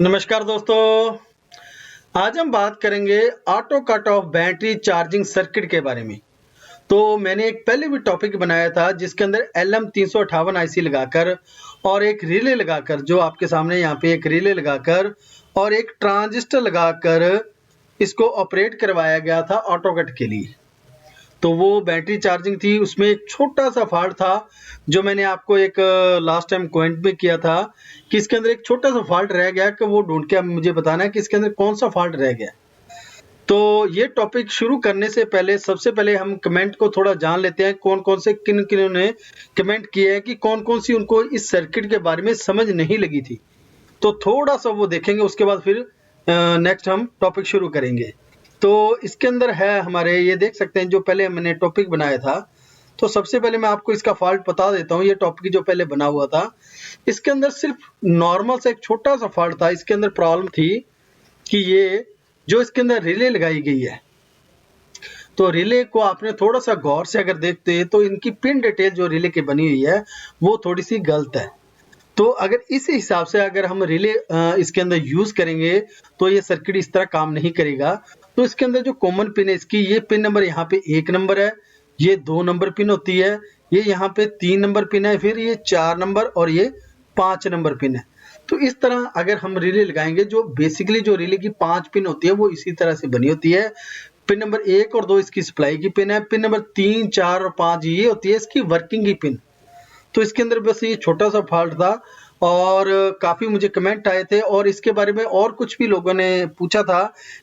नमस्कार दोस्तों। आज हम बात करेंगे auto cut off battery charging circuit के बारे में। तो मैंने एक पहले भी टॉपिक बनाया था जिसके अंदर LM358 आईसी लगाकर और एक रिले लगाकर, जो आपके सामने यहाँ पे एक रिले लगाकर और एक ट्रांजिस्टर लगाकर इसको ऑपरेट करवाया गया था ऑटो कट के लिए। तो वो बैटरी चार्जिंग थी, उसमें एक छोटा सा फॉल्ट था जो मैंने आपको एक लास्ट टाइम कमेंट में किया था कि इसके अंदर एक छोटा सा फॉल्ट रह गया कि वो ढूंढ के अब मुझे बताना है कि इसके अंदर कौन सा फॉल्ट रह गया। तो ये टॉपिक शुरू करने से पहले सबसे पहले हम कमेंट को थोड़ा जान लेते हैं, कौन कौन से किन किन ने कमेंट किए हैं कि कौन कौन सी उनको इस सर्किट के बारे में समझ नहीं लगी थी। तो थोड़ा सा वो देखेंगे, उसके बाद फिर नेक्स्ट हम टॉपिक शुरू करेंगे। तो इसके अंदर है हमारे, ये देख सकते हैं जो पहले मैंने टॉपिक बनाया था। तो सबसे पहले मैं आपको इसका फॉल्ट बता देता हूँ। ये टॉपिक जो पहले बना हुआ था इसके अंदर सिर्फ नॉर्मल सा एक छोटा सा फॉल्ट था। इसके अंदर प्रॉब्लम थी कि ये जो इसके अंदर रिले लगाई गई है, तो रिले को आपने थोड़ा सा गौर से अगर देखते हैं तो इनकी पिन डिटेल जो रिले की बनी हुई है वो थोड़ी सी गलत है। तो अगर इस हिसाब से अगर हम रिले इसके अंदर यूज करेंगे तो ये सर्किट इस तरह काम नहीं करेगा। तो इसके अंदर जो कॉमन पिन है इसकी, ये पिन नंबर यहाँ पे 1 नंबर है, ये 2 नंबर पिन होती है, ये यहाँ पे 3 नंबर पिन है, फिर ये 4 नंबर और ये 5 नंबर पिन है। तो इस तरह अगर हम रिले लगाएंगे, जो बेसिकली जो रिले की 5 पिन होती है वो इसी तरह से बनी होती है। पिन नंबर 1 और 2 इसकी सप्लाई की पिन है, पिन नंबर 3, 4 और 5 ये होती है इसकी वर्किंग की पिन। तो इसके अंदर बस ये छोटा सा फॉल्ट था और काफी मुझे कमेंट आए थे और इसके बारे में और कुछ भी लोगों ने पूछा था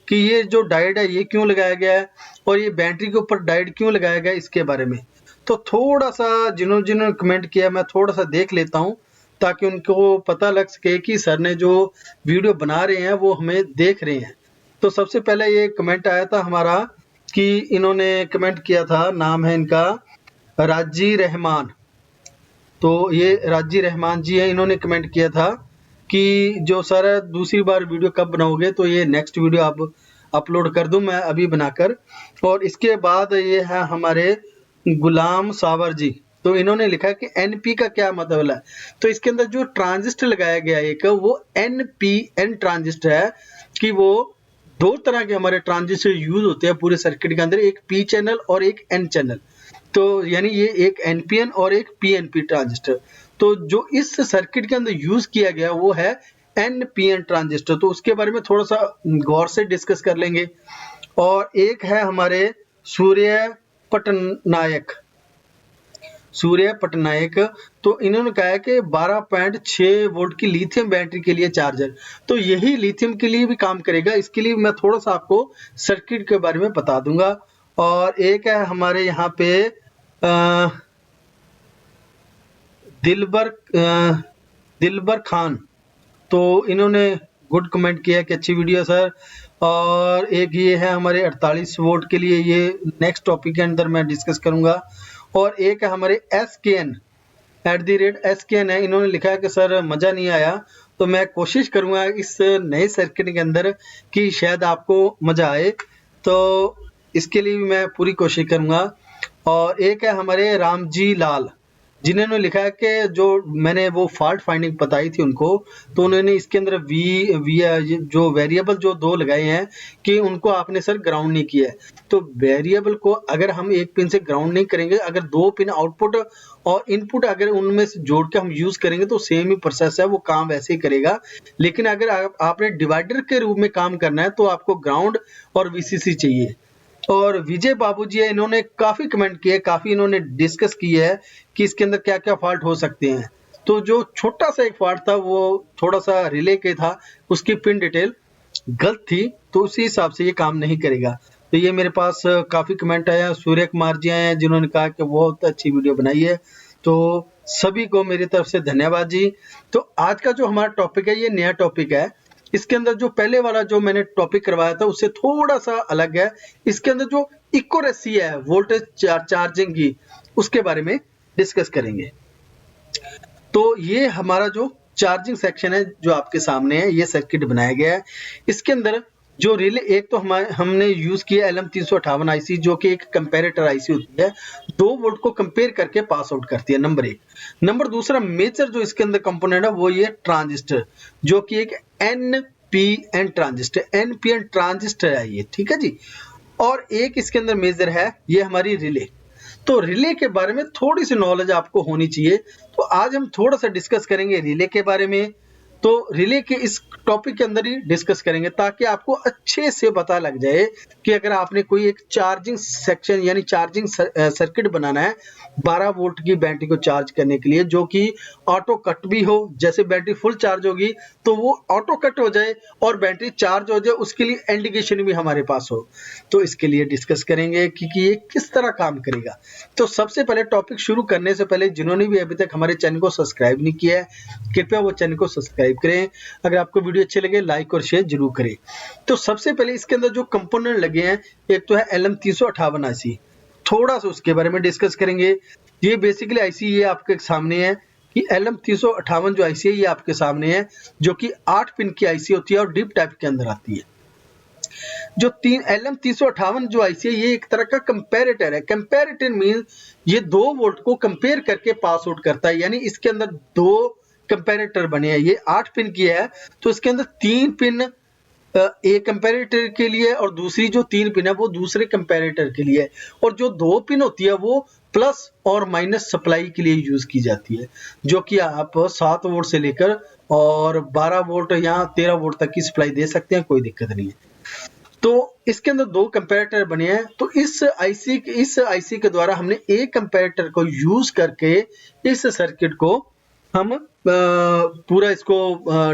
कि ये जो डायोड है ये क्यों लगाया गया है और ये बैटरी के ऊपर डायोड क्यों लगाया गया है, इसके बारे में। तो थोड़ा सा जिन्होंने कमेंट किया मैं थोड़ा सा देख लेता हूँ ताकि उनको पता लग सके कि सर ने जो वीडियो बना रहे हैं वो हमें देख रहे हैं। तो सबसे पहले ये कमेंट आया था हमारा कि इन्होंने कमेंट किया था, नाम है इनका राजी रहमान। तो ये राजी रहमान जी है, इन्होंने कमेंट किया था कि जो सर दूसरी बार वीडियो कब बनाओगे, तो ये नेक्स्ट वीडियो आप अपलोड कर दूं मैं अभी बनाकर। और इसके बाद ये है हमारे गुलाम सावर जी। तो इन्होंने लिखा कि एनपी का क्या मतलब है। तो इसके अंदर जो ट्रांजिस्टर लगाया गया है एक, वो एनपीएन ट्रांजिस्टर है कि वो दो तरह के हमारे ट्रांजिस्टर यूज होते हैं पूरे सर्किट के अंदर, एक पी चैनल और एक एन चैनल। तो यानी ये एक एनपीएन और एक पीएनपी ट्रांजिस्टर। तो जो इस सर्किट के अंदर यूज किया गया वो है एनपीएन ट्रांजिस्टर। तो उसके बारे में थोड़ा सा गौर से डिस्कस कर लेंगे। और एक है हमारे सूर्य पटनायक। तो इन्होंने कहा है कि 12.6 वोल्ट की लिथियम बैटरी के लिए चार्जर। तो यही लिथियम के लिए भी काम करेगा, इसके लिए मैं थोड़ा सा आपको सर्किट के बारे में बता दूंगा। और एक है हमारे यहाँ पे दिलबर खान। तो इन्होंने गुड कमेंट किया कि अच्छी वीडियो सर। और एक ये है हमारे 48 वोल्ट के लिए, ये नेक्स्ट टॉपिक के अंदर मैं डिस्कस करूंगा। और एक है हमारे SKN है, इन्होंने लिखा है कि सर मज़ा नहीं आया। तो मैं कोशिश करूंगा इस नए सर्किट के अंदर कि शायद आपको मज़ा आए, तो इसके लिए भी मैं पूरी कोशिश करूंगा। और एक है हमारे रामजी लाल, जिन्होंने लिखा है कि जो मैंने वो फॉल्ट फाइंडिंग बताई थी उनको, तो उन्होंने इसके अंदर जो वेरिएबल जो 2 लगाए हैं कि उनको आपने सर ग्राउंड नहीं किया है। तो वेरिएबल को अगर हम एक पिन से ग्राउंड नहीं करेंगे, अगर 2 पिन आउटपुट और इनपुट अगर उनमें से जोड़ के हम यूज करेंगे तो सेम ही प्रोसेस है, वो काम वैसे ही करेगा। लेकिन अगर आपने डिवाइडर के रूप में काम करना है तो आपको ग्राउंड और वीसीसी चाहिए। और विजय बाबू जी है, इन्होंने काफी कमेंट किए, काफी इन्होंने डिस्कस की है कि इसके अंदर क्या क्या फॉल्ट हो सकते हैं। तो जो छोटा सा एक फॉल्ट था वो थोड़ा सा रिले के था, उसकी पिन डिटेल गलत थी, तो उसी हिसाब से ये काम नहीं करेगा। तो ये मेरे पास काफी कमेंट आया, सूर्य कुमार जी आए हैं जिन्होंने कहा कि बहुत अच्छी वीडियो बनाई है। तो सभी को मेरी तरफ से धन्यवाद जी। तो आज का जो हमारा टॉपिक है ये नया टॉपिक है। इसके अंदर जो पहले वाला जो मैंने टॉपिक करवाया था उससे थोड़ा सा अलग है। इसके अंदर जो इक्यूरेसी है वोल्टेज चार्जिंग की, उसके बारे में डिस्कस करेंगे। तो ये हमारा जो चार्जिंग सेक्शन है जो आपके सामने है, ये सर्किट बनाया गया है। इसके अंदर जो रिले एक तो हमने यूज किया LM358 आईसी, जो कि एक कंपैरेटर आईसी होती है, 2 वोल्ट को कंपेयर करके पास आउट करती है, नंबर 1। नंबर दूसरा मेजर जो इसके अंदर कंपोनेंट है वो ये ट्रांजिस्टर, जो कि एक एनपीएन ट्रांजिस्टर है ये, ठीक है जी। और एक इसके अंदर मेजर है ये हमारी रिले। तो रिले के बारे में थोड़ी सी नॉलेज आपको होनी चाहिए, तो आज हम थोड़ा सा डिस्कस करेंगे रिले के बारे में। तो रिले के इस टॉपिक के अंदर ही डिस्कस करेंगे ताकि आपको अच्छे से पता लग जाए कि अगर आपने कोई एक चार्जिंग सेक्शन यानी चार्जिंग सर्किट बनाना है 12 वोल्ट की बैटरी को चार्ज करने के लिए, जो कि ऑटो कट भी हो, जैसे बैटरी फुल चार्ज होगी तो वो ऑटो कट हो जाए और बैटरी चार्ज हो जाए, उसके लिए इंडिकेशन भी हमारे पास हो। तो इसके लिए डिस्कस करेंगे कि ये किस तरह काम करेगा। तो सबसे पहले टॉपिक शुरू करने से पहले जिन्होंने भी अभी तक हमारे चैनल को सब्सक्राइब नहीं किया है, कृपया वो चैनल को सब्सक्राइब करें। अगर आपको वीडियो अच्छे लगे लाइक और शेयर जरूर करें। तो सबसे पहले इसके अंदर जो कंपोनेंट लगे हैं, एक तो है LM358 आईसी, थोड़ा सा उसके बारे में डिस्कस करेंगे। ये बेसिकली आईसी ये आपके सामने है कि LM358 जो आईसी है ये आपके सामने है, जो कि 8 पिन की आईसी होती है और डीप टाइप के अंदर आती है। जो LM358 जो आईसी है ये एक तरह का कंपैरेटर है। कंपैरेटर मीन ये 2 वोल्ट को कंपेयर करके पास आउट करता है, यानी इसके अंदर 2 कंपैरेटर बने हैं। ये 8 पिन की है, तो इसके अंदर 3 पिन एक कंपैरेटर के लिए और दूसरी जो 3 पिन है वो दूसरे कंपैरेटर के लिए है। और जो 2 पिन होती है वो प्लस और माइनस सप्लाई के लिए यूज की जाती है, जो कि आप 7 वोल्ट से लेकर और 12 वोल्ट या 13 वोल्ट तक की सप्लाई दे सकते हैं, कोई दिक्कत नहीं है। तो इसके अंदर 2 कंपैरेटर बने हैं। तो इस आईसी के द्वारा हमने एक कंपैरेटर को यूज करके इस सर्किट को हम पूरा इसको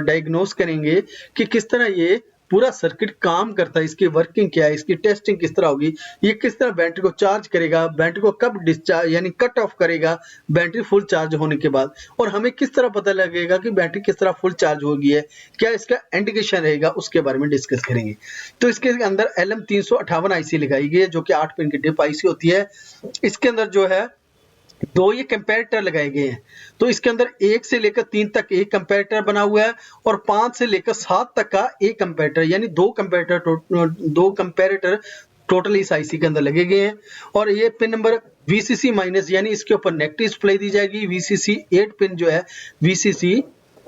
डायग्नोस करेंगे कि किस तरह ये पूरा सर्किट काम करता है, इसकी वर्किंग क्या है, इसकी टेस्टिंग किस तरह होगी, ये किस तरह बैटरी को चार्ज करेगा, बैटरी को कब डिस्चार्ज यानी कट ऑफ करेगा बैटरी फुल चार्ज होने के बाद, और हमें किस तरह पता लगेगा कि बैटरी किस तरह फुल चार्ज हो गई है, क्या इसका इंडिकेशन रहेगा, उसके बारे में डिस्कस करेंगे। तो इसके अंदर LM358 आईसी लगाई गई है, जो कि 8 पिन की डिप आईसी होती है। इसके अंदर जो है 2 ये कंपैरेटर लगाए गए हैं। तो इसके अंदर 1 से लेकर 3 तक एक कंपैरेटर बना हुआ है और 5 से लेकर 7 तक का एक कंपैरेटर, यानी 2 कंपैरेटर टोटल इस आईसी के अंदर लगे गए हैं। और ये पिन नंबर VCC माइनस यानी इसके ऊपर नेगेटिव सप्लाई दी जाएगी। VCC 8 पिन जो है VCC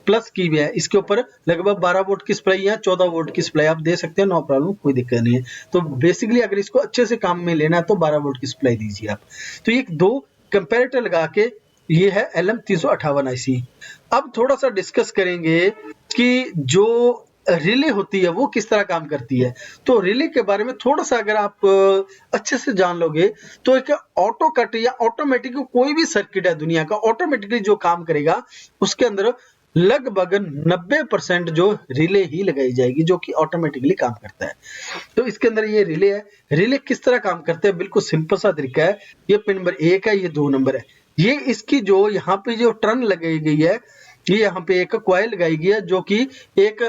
प्लस की भी है, इसके ऊपर लगभग 12 वोल्ट की सप्लाई या 14 वोल्ट की सप्लाई आप दे सकते हैं, नो प्रॉब्लम, कोई दिक्कत नहीं है। तो बेसिकली अगर इसको अच्छे से काम में लेना है तो 12 वोल्ट की सप्लाई दीजिए आप। तो ये 2 कंपैरेटर लगा के ये है LM358 आईसी। अब थोड़ा सा डिस्कस करेंगे कि जो रिले होती है वो किस तरह काम करती है। तो रिले के बारे में थोड़ा सा अगर आप अच्छे से जान लोगे तो एक ऑटो कट या ऑटोमेटिक कोई भी सर्किट है दुनिया का, ऑटोमेटिकली जो काम करेगा उसके अंदर लगभग 90% जो रिले ही लगाई जाएगी, जो कि ऑटोमेटिकली काम करता है। तो इसके अंदर ये रिले है। रिले किस तरह काम करते हैं, बिल्कुल सिंपल सा तरीका है। ये पिन नंबर 1 है, ये 2 नंबर है। ये इसकी जो यहाँ पे जो टर्न लगाई गई है, ये यहाँ पे एक कॉइल लगाई गई है, जो कि एक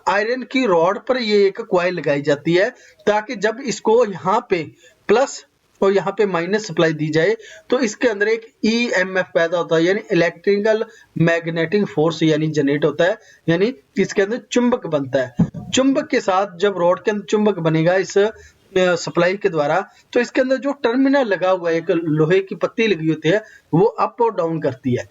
आयरन की रॉड पर ये एक कॉइल लगाई जाती है, ताकि जब इसको यहाँ पे प्लस और यहाँ पे माइनस सप्लाई दी जाए तो इसके अंदर एक EMF पैदा होता है, यानी इलेक्ट्रिकल मैग्नेटिक फोर्स यानी जनरेट होता है, यानी इसके अंदर चुंबक बनता है। चुंबक के साथ जब रॉड के अंदर चुंबक बनेगा इस सप्लाई के द्वारा, तो इसके अंदर जो टर्मिनल लगा हुआ है, एक लोहे की पत्ती लगी होती है, वो अप और डाउन करती है।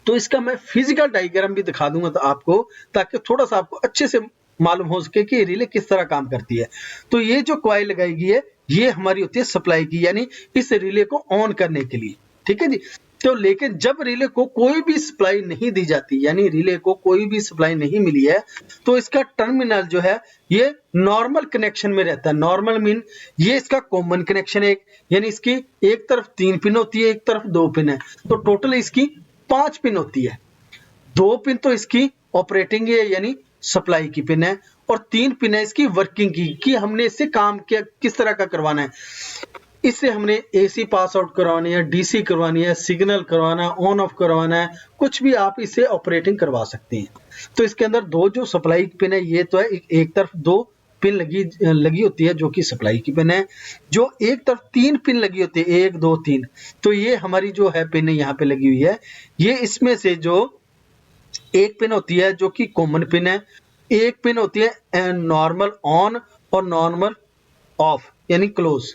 तो इसका मैं फिजिकल डायग्राम भी दिखा दूंगा तो आपको, ताकि थोड़ा सा आपको अच्छे से मालूम हो सके कि रिले किस तरह काम करती है। तो ये जो कॉइल लगाई गई है ये हमारी होती है सप्लाई की, यानी इस रिले को ऑन करने के लिए, ठीक है जी। तो लेकिन जब रिले को कोई भी सप्लाई नहीं दी जाती, यानी रिले को कोई भी सप्लाई नहीं मिली है, तो इसका टर्मिनल जो है ये नॉर्मल कनेक्शन में रहता है। नॉर्मल मीन ये इसका कॉमन कनेक्शन है, यानी इसकी एक तरफ 3 पिन होती है, एक तरफ 2 पिन है, तो टोटल इसकी 5 पिन होती है। 2 पिन तो इसकी ऑपरेटिंग है यानी सप्लाई की पिन है, और 3 पिन है इसकी वर्किंग की, कि हमने इससे काम क्या किस तरह का करवाना है। इससे हमने AC पास आउट करवानी है, DC करवानी है, सिग्नल करवाना है, ऑन ऑफ करवाना है, कुछ भी आप इससे ऑपरेटिंग करवा सकते हैं। तो इसके अंदर 2 जो सप्लाई की पिन है ये तो है, एक तरफ 2 पिन लगी होती है जो कि सप्लाई की पिन है। जो एक तरफ 3 पिन लगी होती है, 1 2 3, तो ये हमारी जो है पिन यहाँ पे लगी हुई है। ये इसमें से जो एक पिन होती है जो कि कॉमन पिन है, एक पिन होती है नॉर्मल ऑन और नॉर्मल ऑफ यानी क्लोज।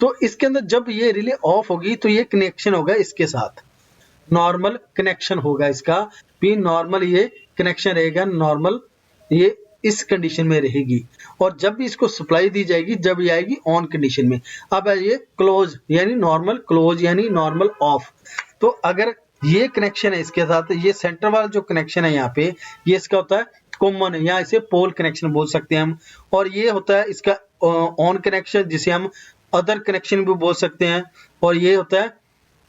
तो इसके अंदर जब ये रिले ऑफ होगी तो ये कनेक्शन होगा इसके साथ, नॉर्मल कनेक्शन होगा इसका भी, नॉर्मल ये कनेक्शन रहेगा, नॉर्मल ये इस कंडीशन में रहेगी। और जब भी इसको सप्लाई दी जाएगी जब ये आएगी ऑन कंडीशन में। अब है ये क्लोज यानी नॉर्मल क्लोज यानी नॉर्मल ऑफ। तो अगर ये कनेक्शन है इसके साथ, ये सेंटर वाला जो कनेक्शन है यहाँ पे, ये इसका होता है कॉमन, या इसे पोल कनेक्शन बोल सकते हैं हम। और ये होता है इसका ऑन कनेक्शन जिसे हम अदर कनेक्शन भी बोल सकते हैं। और ये होता है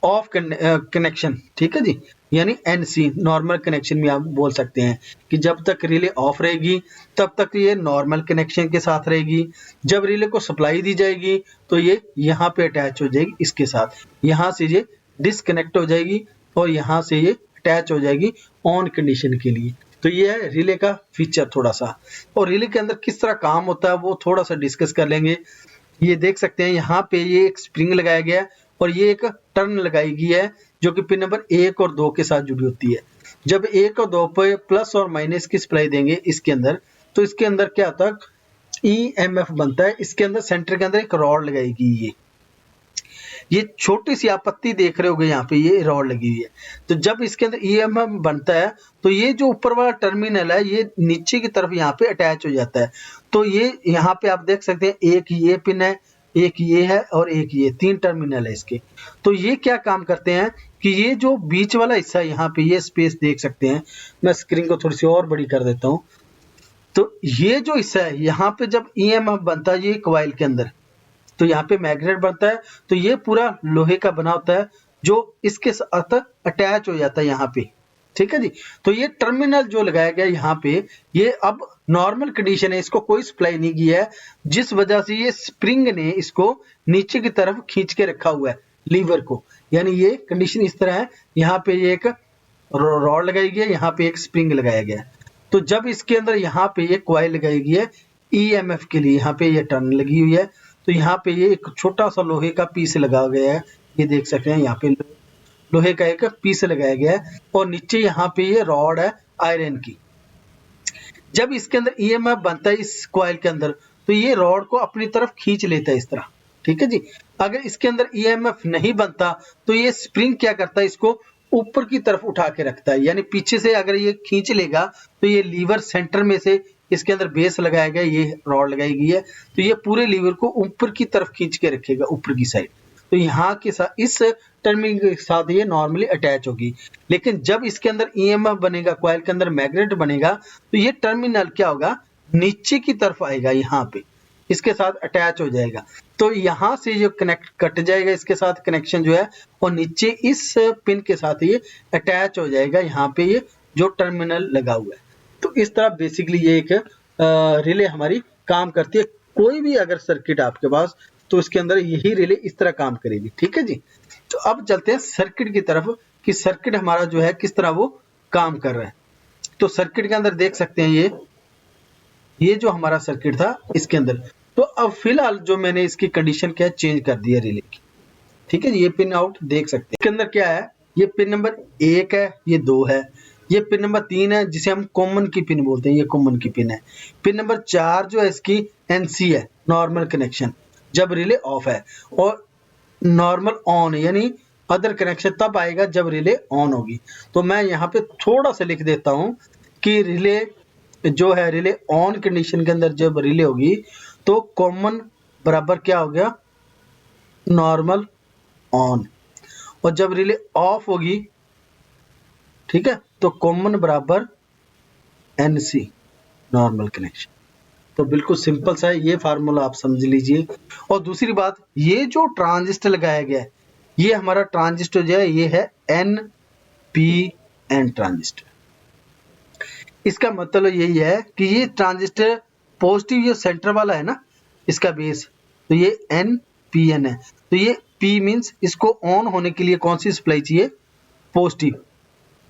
ऑफ कनेक्शन, ठीक है जी, यानी एनसी नॉर्मल कनेक्शन भी आप बोल सकते हैं कि जब तक रिले ऑफ रहेगी तब तक ये नॉर्मल कनेक्शन के साथ रहेगी। जब रिले को सप्लाई दी जाएगी तो ये यहाँ पे अटैच हो जाएगी इसके साथ, यहाँ से ये डिसकनेक्ट हो जाएगी और यहाँ से ये अटैच हो जाएगी ऑन कंडीशन के लिए। तो ये है रिले का फीचर थोड़ा सा। और रिले के अंदर किस तरह काम होता है वो थोड़ा सा डिस्कस कर लेंगे। ये देख सकते हैं यहाँ पे ये एक स्प्रिंग लगाया गया है और ये एक टर्न लगाई गई है जो कि पिन नंबर 1 और 2 के साथ जुड़ी होती है। जब 1 और 2 पे प्लस और माइनस की सप्लाई देंगे इसके अंदर, तो इसके अंदर क्या होता है EMF बनता है। इसके अंदर सेंटर के अंदर एक रॉड लगाएगी, ये छोटी सी आप पत्ती देख रहे होगे यहाँ पे ये रॉड लगी हुई है। तो जब इसके अंदर EMF बनता है तो ये जो ऊपर वाला टर्मिनल है ये नीचे की तरफ यहाँ पे अटैच हो जाता है। तो ये यहाँ पे आप देख सकते हैं एक ये पिन है, एक ये है और एक ये, 3 टर्मिनल है इसके। तो ये क्या काम करते हैं कि ये जो बीच वाला हिस्सा यहाँ पे ये स्पेस देख सकते हैं, मैं स्क्रीन को थोड़ी सी और बड़ी कर देता हूँ। तो ये जो हिस्सा है यहाँ पे जब EMF बनता है ये कॉइल के अंदर, तो यहाँ पे मैग्नेट बनता है। तो ये पूरा लोहे का बना होता है जो इसके साथ अटैच हो जाता है यहाँ पे, ठीक है जी। तो ये टर्मिनल जो लगाया गया यहाँ पे, ये अब नॉर्मल कंडीशन है, इसको कोई सप्लाई नहीं की है, जिस वजह से ये स्प्रिंग ने इसको नीचे की तरफ खींच के रखा हुआ है लीवर को। यानी ये कंडीशन इस तरह है, यहाँ पे ये एक रॉड लगाई गई है, यहाँ पे एक स्प्रिंग लगाया गया है। तो जब इसके अंदर यहाँ पे ये कॉइल लगाई गई है EMF के लिए, यहाँ पे ये टर्न लगी हुई है, तो यहाँ पे ये एक छोटा सा लोहे का पीस लगा गया है, ये देख सकते हैं यहाँ पे लोहे का एक पीस लगाया गया है। और नीचे यहाँ पे ये रॉड है आयरन की। जब इसके अंदर EMF बनता है इस कॉइल के अंदर, तो ये रॉड को अपनी तरफ खींच लेता है इस तरह, ठीक है जी। अगर इसके अंदर EMF नहीं बनता तो ये स्प्रिंग क्या करता है, इसको ऊपर की तरफ उठा के रखता है। यानी पीछे से अगर ये खींच लेगा तो ये लीवर सेंटर में से, इसके अंदर बेस लगाया गया, ये रॉड लगाई गई है, तो ये पूरे लीवर को ऊपर की तरफ खींच के रखेगा, ऊपर की साइड। तो यहाँ के साथ इस टर्मिनल के साथ ये नॉर्मली अटैच होगी। लेकिन जब इसके अंदर EMF बनेगा, कॉइल के अंदर मैग्नेट बनेगा, तो ये टर्मिनल क्या होगा, नीचे की तरफ आएगा, यहाँ पे इसके साथ अटैच हो जाएगा। तो यहाँ से जो कनेक्ट कट जाएगा इसके साथ कनेक्शन जो है, और नीचे इस पिन के साथ ये अटैच हो जाएगा, यहाँ पे ये जो टर्मिनल लगा हुआ है। तो इस तरह बेसिकली ये एक रिले हमारी काम करती है। कोई भी अगर सर्किट आपके पास, तो इसके अंदर यही रिले इस तरह काम करेगी, ठीक है जी। तो अब चलते हैं सर्किट की तरफ कि सर्किट हमारा जो है किस तरह वो काम कर रहा है। तो सर्किट के अंदर देख सकते हैं ये जो हमारा सर्किट था इसके अंदर। तो अब फिलहाल जो मैंने इसकी कंडीशन क्या चेंज कर दी है रिले की, ठीक है जी। ये पिन आउट देख सकते हैं, इसके अंदर क्या है, ये पिन नंबर 1 है, ये 2 है, ये पिन नंबर 3 है जिसे हम कॉमन की पिन बोलते हैं, ये कॉमन की पिन है। पिन नंबर 4 जो है इसकी NC है, नॉर्मल कनेक्शन, जब रिले ऑफ है। और नॉर्मल ऑन यानी अदर कनेक्शन तब आएगा जब रिले ऑन होगी। तो मैं यहाँ पे थोड़ा सा लिख देता हूँ कि रिले जो है, रिले ऑन कंडीशन के अंदर जब रिले होगी तो कॉमन बराबर क्या हो गया, नॉर्मल ऑन। और जब रिले ऑफ होगी, ठीक है, तो कॉमन बराबर NC, नॉर्मल कनेक्शन। तो बिल्कुल सिंपल सा है, ये फार्मूला आप समझ लीजिए। और दूसरी बात, ये जो ट्रांजिस्टर लगाया गया है, ये हमारा ट्रांजिस्टर जो है ये है NPN ट्रांजिस्टर। इसका मतलब यही है कि ये ट्रांजिस्टर पॉजिटिव, ये सेंटर वाला है ना इसका बेस, तो ये NPN है। तो ये P मीन्स इसको ऑन होने के लिए कौन सी सप्लाई चाहिए, पॉजिटिव,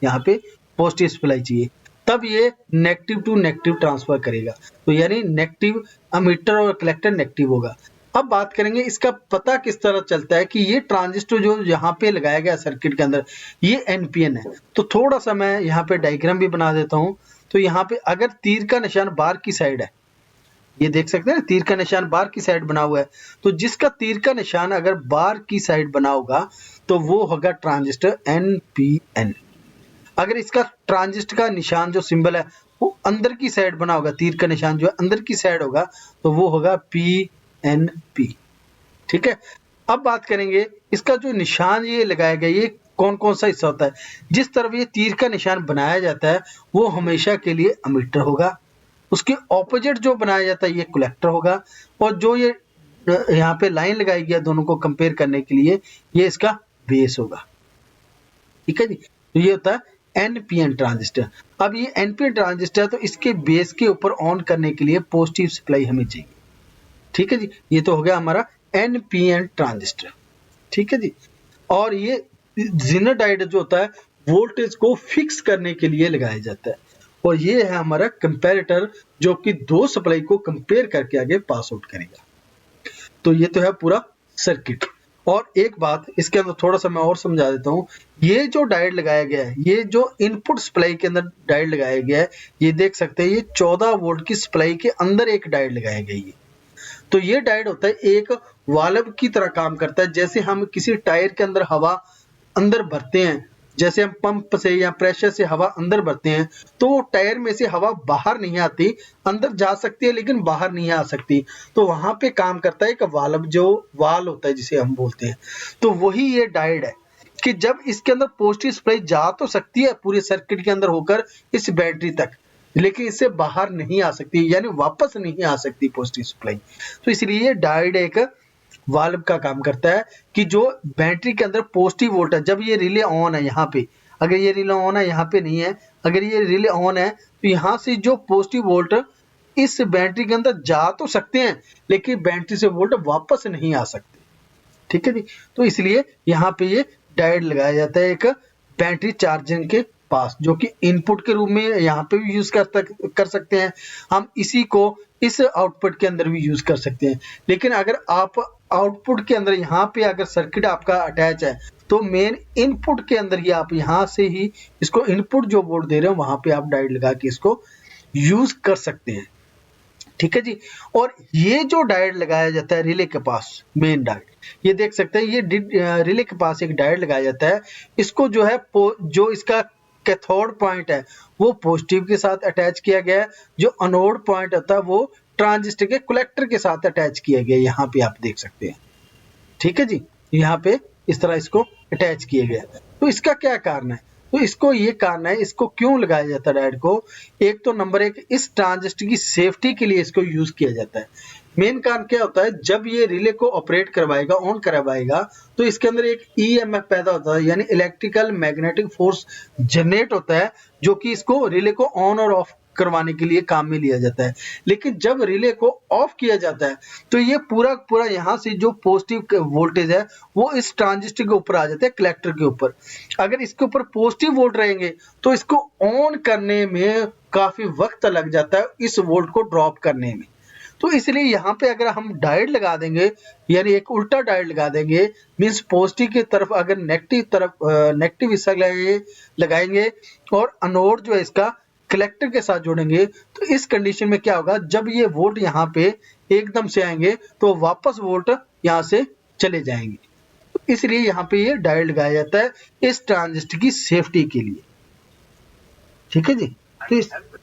यहाँ पे पॉजिटिव सप्लाई चाहिए, तब ये नेगेटिव टू नेगेटिव ट्रांसफर करेगा। तो यानी नेगेटिव अमीटर और कलेक्टर नेगेटिव होगा। अब बात करेंगे इसका पता किस तरह चलता है कि ये ट्रांजिस्टर जो यहाँ पे लगाया गया सर्किट के अंदर ये NPN है। तो थोड़ा सा मैं यहाँ पे डायग्राम भी बना देता हूँ तो यहाँ पे अगर तीर का निशान बाहर की साइड है, ये देख सकते हैं ना, तीर का निशान बाहर की साइड बना हुआ है, तो जिसका तीर का निशान अगर बाहर की साइड बना होगा तो वो होगा ट्रांजिस्टर NPN। अगर इसका ट्रांजिस्टर का निशान जो सिंबल है वो अंदर की साइड बना होगा, तीर का निशान जो है अंदर की साइड होगा, तो वो होगा PNP। ठीक है, अब बात करेंगे इसका जो निशान ये लगाया गया, ये कौन कौन सा हिस्सा होता है। जिस तरफ ये तीर का निशान बनाया जाता है वो हमेशा के लिए एमिटर होगा, उसके ऑपोजिट जो बनाया जाता है ये कलेक्टर होगा, और जो ये यहाँ पे लाइन लगाई गई है दोनों को कंपेयर करने के लिए, ये इसका बेस होगा। ठीक है जी, तो ये होता है NPN ट्रांजिस्टर। अब ये NPN ट्रांजिस्टर है तो इसके बेस के ऊपर ऑन करने के लिए पॉजिटिव सप्लाई हमें चाहिए। ठीक है जी, ये तो हो गया हमारा NPN ट्रांजिस्टर। ठीक है जी, और ये जेनर डायोड जो होता है वोल्टेज को फिक्स करने के लिए लगाया जाता है, और ये है हमारा कंपैरेटर जो कि दो सप्लाई को कंपेयर करके आगे पास आउट करेगा। तो ये तो है पूरा सर्किट। और एक बात इसके अंदर थोड़ा सा मैं और समझा देता हूँ, ये जो डायोड लगाया गया है, ये जो इनपुट सप्लाई के अंदर डायोड लगाया गया है, ये देख सकते हैं ये 14 वोल्ट की सप्लाई के अंदर एक डायोड लगाया गया है। तो ये डायोड होता है एक वाल्व की तरह काम करता है। जैसे हम किसी टायर के अंदर हवा अंदर भरते हैं, जैसे हम पंप से या प्रेशर से हवा अंदर भरते हैं, तो वो टायर में से हवा बाहर नहीं आती, अंदर जा सकती है लेकिन बाहर नहीं आ सकती। तो वहां पे काम करता है एक वाल्व, जो वाल होता है जिसे हम बोलते हैं। तो वही ये डायोड है कि जब इसके अंदर पॉजिटिव सप्लाई जा तो सकती है पूरे सर्किट के अंदर होकर इस बैटरी तक, लेकिन इससे बाहर नहीं आ सकती, यानी वापस नहीं आ सकती पॉजिटिव सप्लाई। तो इसलिए डायोड एक वाल्व का काम करता है कि जो बैटरी के अंदर पॉजिटिव वोल्ट है, जब ये रिले ऑन है, यहाँ पे अगर ये रिले ऑन है, यहाँ पे नहीं है, अगर ये रिले ऑन है तो यहाँ से जो पॉजिटिव वोल्ट इस बैटरी के अंदर जा तो सकते हैं लेकिन बैटरी से वोल्ट वापस नहीं आ सकते। ठीक है जी, तो इसलिए यहाँ पे ये डायोड लगाया जाता है एक बैटरी चार्जिंग के पास, जो कि इनपुट के रूप में यहाँ पे भी यूज कर सकते हैं हम, इसी को इस आउटपुट के अंदर भी यूज कर सकते हैं। लेकिन अगर आप आउटपुट के अंदर यहाँ पे अगर सर्किट आपका अटैच है तो मेन इनपुट के अंदर ही आप यहाँ से ही इसको इनपुट जो वोल्ट दे रहे हो वहां पे आप डायोड लगा के इसको यूज कर सकते हैं। ठीक है जी, और ये जो डायोड लगाया जाता है रिले के पास, मेन डायोड, ये देख सकते हैं ये रिले के पास एक डायोड लगाया जाता है। इसको जो है जो इसका कैथोड पॉइंट है वो पॉजिटिव के साथ अटैच किया गया है, जो एनोड पॉइंट होता है वो ट्रांजिस्टर के कलेक्टर के साथ अटैच किया गया है, यहाँ पे आप देख सकते हैं। ठीक है जी, यहाँ पे इस तरह इसको अटैच किया गया है। तो इसका क्या कारण है, तो इसको ये कारण है, इसको क्यों लगाया जाता है डायोड को। एक तो नंबर एक, इस ट्रांजिस्टर की सेफ्टी के लिए इसको यूज किया जाता है। मेन कारण क्या होता है, जब ये रिले को ऑपरेट करवाएगा, ऑन करवाएगा, तो इसके अंदर एक EMF पैदा होता है, यानी इलेक्ट्रिकल मैग्नेटिक फोर्स जनरेट होता है, जो कि इसको रिले को ऑन और ऑफ करवाने के लिए काम में लिया जाता है। लेकिन जब रिले को ऑफ किया जाता है तो ये पूरा यहाँ से जो पॉजिटिव वोल्टेज है वो इस ट्रांजिस्टर के ऊपर आ जाता है, कलेक्टर के ऊपर। अगर इसके ऊपर पॉजिटिव वोल्ट रहेंगे तो इसको ऑन करने में काफी वक्त लग जाता है, इस वोल्ट को ड्रॉप करने में। तो इसलिए यहाँ पे अगर हम डायोड लगा देंगे, यानी एक उल्टा डायोड लगा देंगे, मींस पॉजिटिव की तरफ अगर नेगेटिव हिस्सा लगाएंगे और एनोड जो है इसका कलेक्टर के साथ जोड़ेंगे, तो इस कंडीशन में क्या होगा, जब ये वोल्ट यहाँ पे एकदम से आएंगे तो वापस वोल्ट यहाँ से चले जाएंगे। तो इसलिए यहाँ पे ये डायोड लगाया जाता है इस ट्रांजिस्टर की सेफ्टी के लिए। ठीक है जी,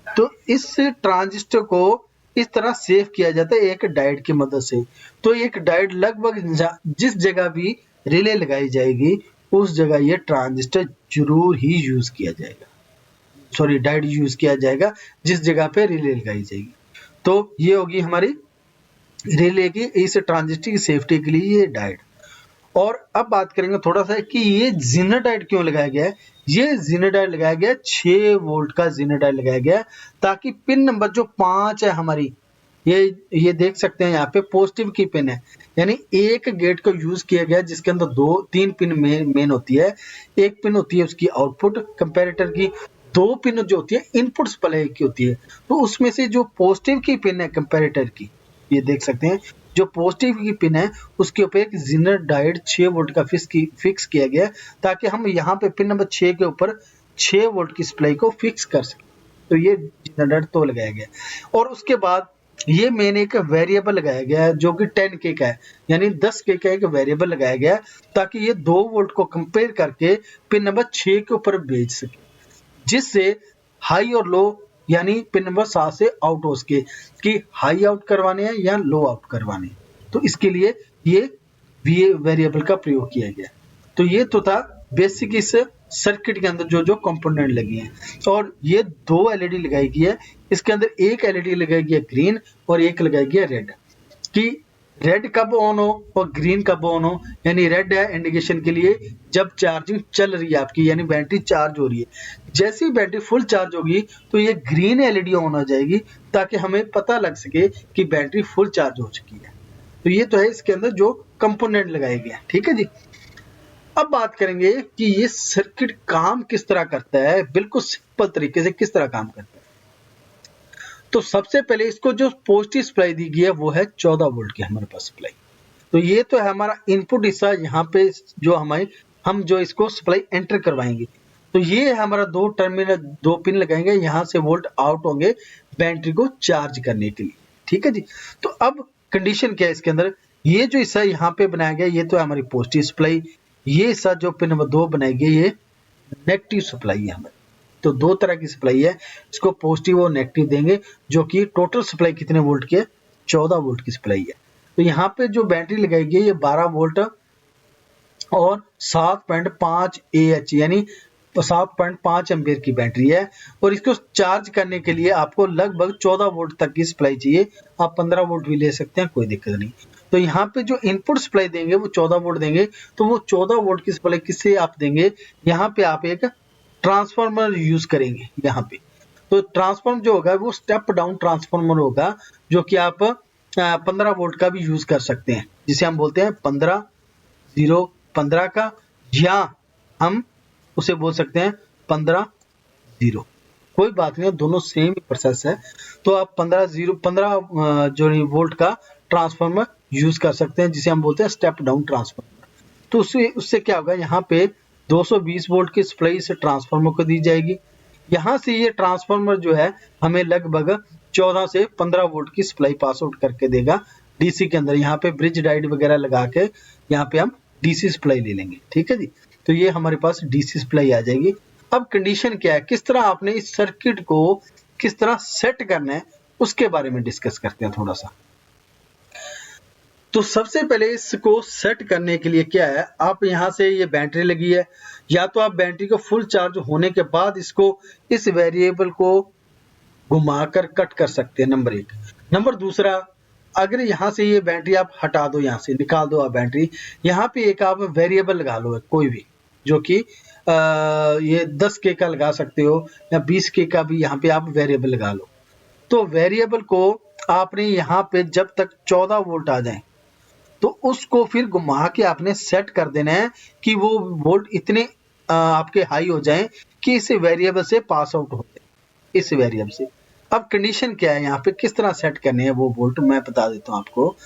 तो इस ट्रांजिस्टर को इस तरह सेव किया जाता है एक डायोड की मदद से। तो एक डायोड लगभग जिस जगह भी रिले लगाई जाएगी उस जगह ये ट्रांजिस्टर जरूर ही यूज किया जाएगा, सॉरी डायोड यूज किया जाएगा जिस जगह पे रिले लगाई जाएगी। तो ये होगी हमारी रिले की इस ट्रांजिस्टर की सेफ्टी के लिए ये डायोड। और अब बात करेंगे थोड़ा सा कि ये जेनर डायोड क्यों लगाया गया है। ये जेनर डायोड लगाया गया 6 वोल्ट का जेनर डायोड लगाया गया ताकि पिन नंबर जो 5 है हमारी, ये देख सकते हैं यहाँ पे पॉजिटिव की पिन है, यानी एक गेट को यूज किया गया जिसके अंदर 3 पिन मेन होती है। एक पिन होती है उसकी आउटपुट कंपैरेटर की, 2 पिन जो होती है इनपुट सप्लाई की होती है। तो उसमें से जो पॉजिटिव की पिन है कंपैरेटर की, ये देख सकते हैं जो पॉजिटिव की पिन है उसके ऊपर एक जेनर डायोड 6 वोल्ट का फिक्स किया गया ताकि हम यहाँ पे पिन नंबर 6 के ऊपर 6 वोल्ट की सप्लाई को फिक्स कर सकें। तो ये जनरेटर तो लगाया गया और उसके बाद ये मेन एक वेरिएबल लगाया गया है जो कि 10K का है, यानी 10K का एक वेरिएबल लगाया गया है ताकि ये 2 वोल्ट को कंपेयर करके पिन नंबर 6 के ऊपर भेज सके, जिससे हाई और लो यानी पिन नंबर 7 से आउट हो सके कि हाई आउट करवाने हैं या लो आउट करवाने हैं। तो इसके लिए ये वेरिएबल का प्रयोग किया गया। तो ये तो था बेसिक इस सर्किट के अंदर जो जो कंपोनेंट लगे हैं, और ये 2 एलईडी लगाई गई है। इसके अंदर एक एलईडी लगाई गई है ग्रीन और एक लगाई गई है रेड, कि रेड कब ऑन हो और ग्रीन कब ऑन हो। यानी रेड है इंडिकेशन के लिए जब चार्जिंग चल रही है आपकी, यानी बैटरी चार्ज हो रही है। जैसे ही बैटरी फुल चार्ज होगी तो ये ग्रीन एलईडी ऑन हो जाएगी ताकि हमें पता लग सके कि बैटरी फुल चार्ज हो चुकी है। तो ये तो है इसके अंदर जो कंपोनेंट लगाए गए हैं, ठीक है जी। अब बात करेंगे कि ये सर्किट काम किस तरह करता है, बिल्कुल सिंपल तरीके से किस तरह काम करता है। तो सबसे पहले इसको जो पॉजिटिव सप्लाई दी गई है वो है 14 वोल्ट की हमारे पास सप्लाई। तो ये तो है हमारा इनपुट हिस्सा, यहाँ पे जो हम जो इसको सप्लाई एंटर करवाएंगे। तो ये है हमारा 2 टर्मिनल, 2 पिन लगाएंगे, यहाँ से वोल्ट आउट होंगे बैटरी को चार्ज करने के लिए, ठीक है जी। तो अब कंडीशन क्या है इसके अंदर, ये जो हिस्सा यहाँ पे बनाया गया ये तो है हमारी पॉजिटिव सप्लाई, ये हिस्सा जो पिन नंबर 2 बनाई गई ये नेगेटिव सप्लाई है हमारी। तो 2 तरह की सप्लाई है, इसको पॉजिटिव और नेगेटिव देंगे, जो कि टोटल सप्लाई कितने वोल्ट की है, 14 वोल्ट की सप्लाई है। तो यहाँ पे जो बैटरी लगाई गई है ये 12 वोल्ट और 7.5 AH यानी 7.5 एम्पियर की बैटरी है, और इसको चार्ज करने के लिए आपको लगभग 14 वोल्ट तक की सप्लाई चाहिए। आप 15 वोल्ट भी ले सकते हैं, कोई दिक्कत नहीं। तो यहाँ पे जो इनपुट सप्लाई देंगे वो 14 वोल्ट देंगे। तो वो 14 वोल्ट की सप्लाई किससे आप देंगे, यहाँ पे आप एक ट्रांसफार्मर यूज करेंगे यहाँ पे। तो ट्रांसफार्मर जो होगा वो स्टेप डाउन ट्रांसफार्मर होगा, जो कि आप 15 वोल्ट का भी यूज कर सकते हैं, जिसे हम बोलते हैं 15 का, या हम उसे बोल सकते हैं 15 कोई बात नहीं, दोनों सेम प्रोसेस है। तो आप 15 जो वोल्ट का ट्रांसफार्मर यूज कर सकते हैं, जिसे हम बोलते हैं स्टेप डाउन ट्रांसफार्मर। तो उससे क्या होगा, यहाँ पे 220 वोल्ट की सप्लाई इस ट्रांसफार्मर को दी जाएगी। यहाँ से ये ट्रांसफार्मर जो है हमें लगभग 14 से 15 वोल्ट की सप्लाई पास आउट करके देगा डीसी के अंदर। यहाँ पे ब्रिज डायोड वगैरह लगा के यहाँ पे हम डीसी सप्लाई ले लेंगे, ठीक है जी। तो ये हमारे पास डीसी सप्लाई आ जाएगी। अब कंडीशन क्या है, किस तरह आपने इस सर्किट को किस तरह सेट करना है उसके बारे में डिस्कस करते हैं थोड़ा सा। तो सबसे पहले इसको सेट करने के लिए क्या है, आप यहाँ से ये बैटरी लगी है, या तो आप बैटरी को फुल चार्ज होने के बाद इसको इस वेरिएबल को घुमाकर कट कर सकते हैं, नंबर 1। नंबर दूसरा, अगर यहाँ से ये बैटरी आप हटा दो, यहाँ से निकाल दो आप बैटरी, यहाँ पे एक आप वेरिएबल लगा लो कोई भी, जो कि ये 10K का लगा सकते हो या 20K का भी यहाँ पे आप वेरिएबल लगा लो। तो वेरिएबल को आपने यहाँ पे जब तक 14 वोल्ट आ जाए तो उसको फिर घुमा के आपने सेट कर देना है कि वो वोल्ट इतने आपके हाई हो जाएं कि इस वेरिएबल से पास आउट हो जाए, इस वेरिएबल से। अब कंडीशन क्या है यहाँ पे, किस तरह सेट करने हैं वो वोल्ट मैं बता देता हूँ आपको।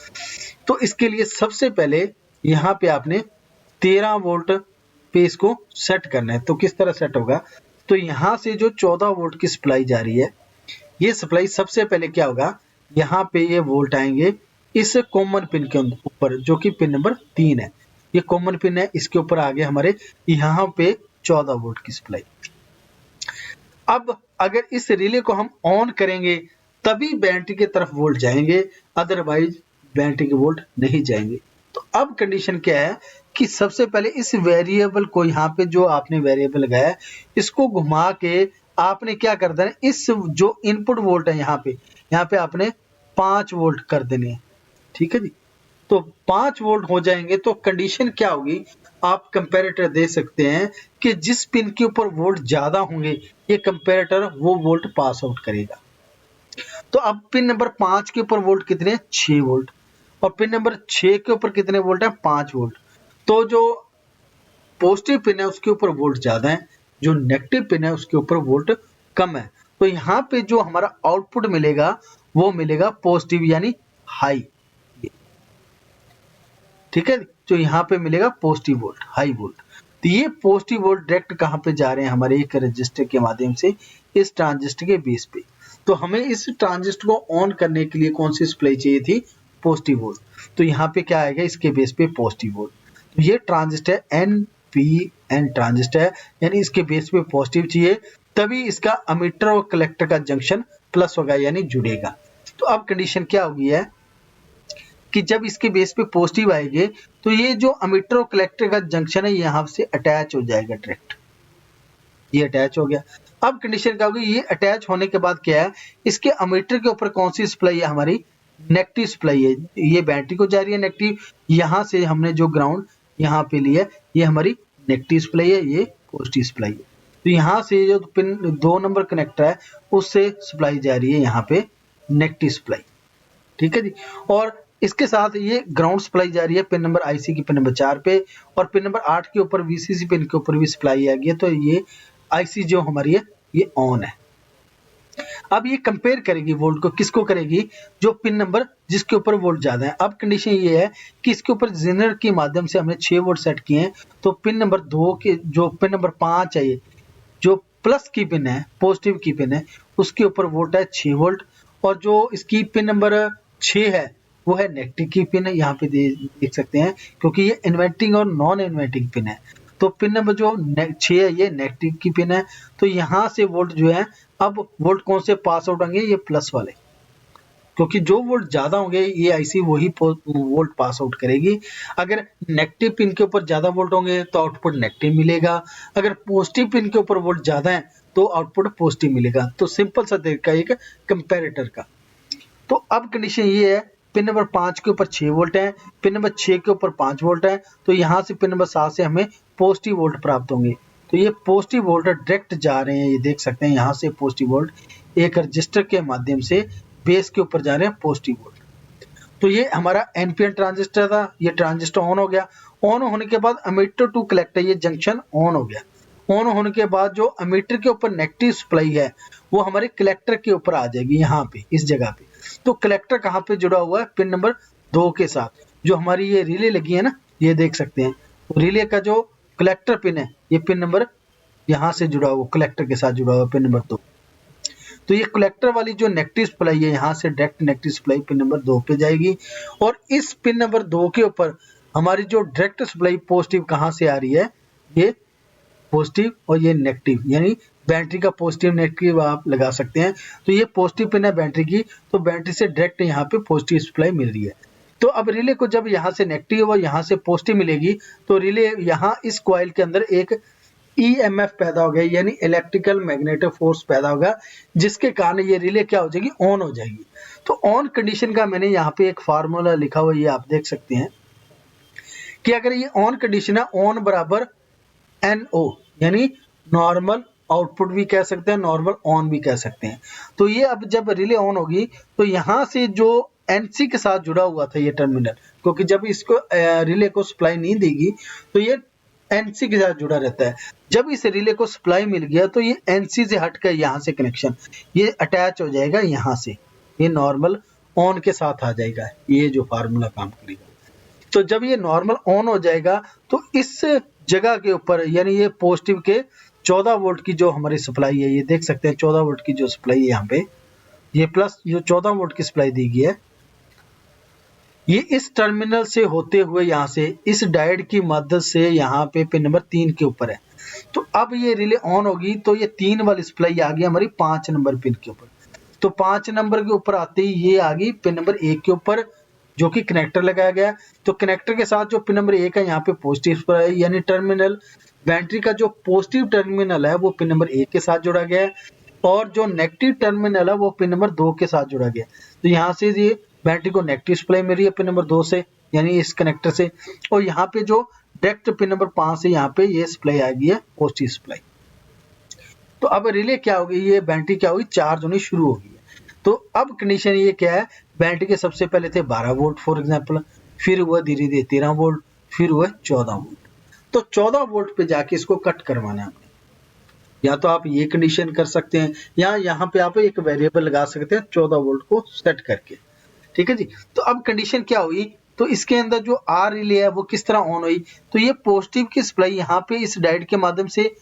तो इसके लिए सबसे पहले यहाँ पे आपने 13 वोल्ट पे इसको सेट करना है। तो किस तरह सेट होगा, तो यहाँ से जो 14 वोल्ट की सप्लाई जा रही है, ये सप्लाई सबसे पहले क्या होगा, यहाँ पे ये वोल्ट आएंगे इस कॉमन पिन के ऊपर, जो कि पिन नंबर 3 है। ये कॉमन पिन है, इसके ऊपर आगे हमारे यहाँ पे 14 वोल्ट की सप्लाई। अब अगर इस रिले को हम ऑन करेंगे तभी बैटरी की तरफ वोल्ट जाएंगे, अदरवाइज बैटरी के वोल्ट नहीं जाएंगे। तो अब कंडीशन क्या है कि सबसे पहले इस वेरिएबल को, यहाँ पे जो आपने वेरिएबल लगाया है, इसको घुमा के आपने क्या कर देना है, इस जो इनपुट वोल्ट है यहाँ पे आपने 5 वोल्ट कर देने हैं, ठीक है जी। तो 5 वोल्ट हो जाएंगे तो कंडीशन क्या होगी, आप कंपैरेटर दे सकते हैं कि जिस पिन के ऊपर वोल्ट ज्यादा होंगे ये कंपैरेटर वो वोल्ट पास आउट करेगा। तो अब पिन नंबर 5 के ऊपर वोल्ट कितने हैं, 6 वोल्ट, और पिन नंबर 6 के ऊपर कितने वोल्ट है, 5 वोल्ट। तो जो पॉजिटिव पिन है उसके ऊपर वोल्ट ज्यादा है, जो नेगेटिव पिन है उसके ऊपर वोल्ट कम है। तो यहाँ पे जो हमारा आउटपुट मिलेगा वो मिलेगा पॉजिटिव यानी हाई, ठीक है। तो यहाँ पे मिलेगा पॉजिटिव वोल्ट, हाई वोल्ट। तो तो ये पॉजिटिव वोल्ट डायरेक्ट कहाँ पे जा रहे हैं, हमारे एक रजिस्टर के माध्यम से इस ट्रांजिस्टर के बेस पे। तो हमें इस ट्रांजिस्टर को ऑन करने के लिए कौन सी सप्लाई चाहिए थी, पॉजिटिव वोल्ट। तो यहाँ पे क्या आएगा, इसके बेस पे पॉजिटिव वोल्ट। तो ये ट्रांजिस्टर NPN ट्रांजिस्टर है, यानी इसके बेस पे पॉजिटिव चाहिए, तभी इसका अमीटर और कलेक्टर का जंक्शन प्लस होगा यानी जुड़ेगा। तो अब कंडीशन क्या होगी है कि जब इसके बेस पे पॉजिटिव आएंगे तो ये जो अमीटर और कलेक्टर का जंक्शन है यहाँ से अटैच हो जाएगा डायरेक्ट, ये अटैच हो गया। अब कंडीशन क्या होगी, ये अटैच होने के बाद क्या है, इसके अमीटर के ऊपर कौन सी सप्लाई है, हमारी नेगेटिव सप्लाई है। ये बैटरी को जा रही है नेगेटिव, यहाँ से हमने जो ग्राउंड यहाँ पे लिया ये हमारी नेगेटिव सप्लाई है, ये पॉजिटिव सप्लाई है। तो यहाँ से जो पिन 2 नंबर कनेक्टर है उससे सप्लाई जा रही है यहाँ पे नेगेटिव सप्लाई, ठीक है जी। और इसके साथ ये ग्राउंड सप्लाई जा रही है पिन नंबर आईसी की पिन नंबर 4 पे, और पिन नंबर 8 के ऊपर वीसीसी पिन के ऊपर भी सप्लाई आ गई है। तो ये आईसी जो हमारी है ये ऑन है। अब ये कंपेयर करेगी वोल्ट को, किसको करेगी, जो पिन नंबर जिसके ऊपर वोल्ट ज्यादा है। अब कंडीशन ये है कि इसके ऊपर जेनर के माध्यम से हमने 6 वोल्ट सेट किए हैं, तो पिन नंबर 2 के जो पिन नंबर 5 है, ये जो प्लस की पिन है, पॉजिटिव की पिन है, उसके ऊपर वोल्ट है 6 वोल्ट, और जो इसकी पिन नंबर 6 है वो है नेगेटिव की पिन है, यहाँ पे देख सकते हैं, क्योंकि ये इन्वर्टिंग और नॉन इन्वर्टिंग पिन है। तो पिन नंबर जो 6 है ये नेगेटिव की पिन है। तो यहाँ से वोल्ट जो है, अब वोल्ट कौन से पास आउट होंगे, ये प्लस वाले, क्योंकि जो वोल्ट ज्यादा होंगे ये आईसी वही वोल्ट पास आउट करेगी। अगर नेगेटिव पिन के ऊपर ज्यादा वोल्ट होंगे तो आउटपुट नेगेटिव मिलेगा, अगर पॉजिटिव पिन के ऊपर वोल्ट ज्यादा है तो आउटपुट पॉजिटिव मिलेगा। तो सिंपल सा तरीका एक कंपैरेटर का। तो अब कंडीशन ये है, पिन नंबर 5 के ऊपर 6 वोल्ट है, पिन नंबर 6 के ऊपर 5 वोल्ट है, तो यहाँ से पिन नंबर 7 से हमें पॉजिटिव वोल्ट प्राप्त होंगे। तो ये पॉजिटिव वोल्ट डायरेक्ट जा रहे हैं, ये देख सकते हैं, यहाँ से पॉजिटिव वोल्ट एक रजिस्टर के माध्यम से बेस के ऊपर जा रहे हैं पॉजिटिव वोल्ट। तो ये हमारा एनपीएन ट्रांजिस्टर था, ये ट्रांजिस्टर ऑन हो गया। ऑन होने के बाद अमीटर टू कलेक्टर ये जंक्शन ऑन हो गया। ऑन होने के बाद जो अमीटर के ऊपर नेगेटिव सप्लाई है वो हमारे कलेक्टर के ऊपर आ जाएगी, यहाँ पे इस जगह पे। तो कलेक्टर कहाँ पे जुड़ा हुआ है, पिन नंबर 2 के साथ। जो हमारी ये रिले लगी है ना, ये देख सकते हैं, रिले का जो कलेक्टर पिन है ये पिन नंबर यहाँ से जुड़ा हुआ, कलेक्टर के साथ जुड़ा हुआ पिन नंबर 2। तो ये कलेक्टर वाली जो नेगेटिव सप्लाई है यहाँ से direct negative supply pin number 2 पे जाएगी, और इस पिन नंबर 2 के ऊपर हमारी जो डायरेक्ट सप्लाई पॉजिटिव कहाँ से आ रही है, ये पॉजिटिव और ये नेगेटिव, यानी बैटरी का पॉजिटिव नेगेटिव आप लगा सकते हैं। तो ये पॉजिटिव पिन है बैटरी की, तो बैटरी से डायरेक्ट यहाँ पे पॉजिटिव सप्लाई मिल रही है। तो अब रिले को जब यहाँ से नेगेटिव और यहाँ से पॉजिटिव मिलेगी तो रिले यहाँ इस कॉइल के अंदर एक EMF पैदा हो गया, यानी इलेक्ट्रिकल मैग्नेटिक फोर्स पैदा होगा, जिसके कारण ये रिले क्या हो जाएगी, ऑन हो जाएगी। तो ऑन कंडीशन का मैंने यहाँ पे एक फार्मूला लिखा हुआ, ये आप देख सकते हैं कि अगर ये ऑन कंडीशन है, ऑन बराबर NO, यानी नॉर्मल आउटपुट भी कह सकते हैं, नॉर्मल ऑन भी कह सकते हैं। तो ये अब जब रिले ऑन होगी तो यहाँ से जो NC के साथ जुड़ा हुआ था ये टर्मिनल, क्योंकि जब इसको रिले को सप्लाई नहीं देगी तो ये NC के साथ जुड़ा रहता है। जब इस रिले को सप्लाई मिल गया तो ये NC से हटकर यहाँ से कनेक्शन ये अटैच हो जाएगा, यहाँ से ये नॉर्मल ऑन के साथ आ जाएगा, ये जो फार्मूला काम करेगा। तो जब ये नॉर्मल ऑन हो जाएगा तो इस जगह के ऊपर, यानी ये पॉजिटिव के 14 वोल्ट की जो हमारी सप्लाई है, ये देख सकते हैं 14 वोल्ट की जो सप्लाई है यहाँ पे, ये प्लस जो 14 वोल्ट की सप्लाई दी गई है, ये इस टर्मिनल से होते हुए यहाँ से इस डायोड की मदद से यहाँ पे पिन नंबर 3 के ऊपर है। तो अब ये रिले ऑन होगी तो ये 3 वाली सप्लाई आ गई हमारी 5 नंबर पिन के ऊपर। तो 5 नंबर के ऊपर आते ही ये आ गई पिन नंबर 1 के ऊपर, जो कि कनेक्टर लगाया गया। तो कनेक्टर के साथ जो पिन नंबर 1 है यहाँ पे पॉजिटिव पर है, यानी टर्मिनल बैटरी का जो पॉजिटिव टर्मिनल है वो पिन नंबर 1 के साथ जुड़ा गया है, और जो नेगेटिव टर्मिनल है वो पिन नंबर 2 के साथ जुड़ा गया। तो यहाँ से ये बैटरी को नेगेटिव सप्लाई मिल रही है पिन नंबर 2 से, यानी इस कनेक्टर से, और यहाँ पे जो डायरेक्ट पिन नंबर 5 से यहाँ पे ये सप्लाई आ गई है पॉजिटिव सप्लाई। तो अब रिले क्या होगी, ये बैटरी क्या होगी, चार्ज होनी शुरू होगी। तो अब कंडीशन ये क्या है, बैटरी के सबसे पहले थे 12 वोल्ट फॉर एग्जांपल, फिर हुआ धीरे धीरे 13 वोल्ट, फिर हुआ 14 वोल्ट। तो 14 वोल्ट पे जाके इसको कट करवाना है। या तो आप ये कंडीशन कर सकते हैं, या यहाँ पे आप एक वेरिएबल लगा सकते हैं 14 वोल्ट को सेट करके, ठीक है जी। तो अब कंडीशन क्या हुई, तो इसके अंदर जो आर रिले है वो किस तरह ऑन हुई, तो ये पॉजिटिव की सप्लाई यहाँ पे इस डायोड के माध्यम से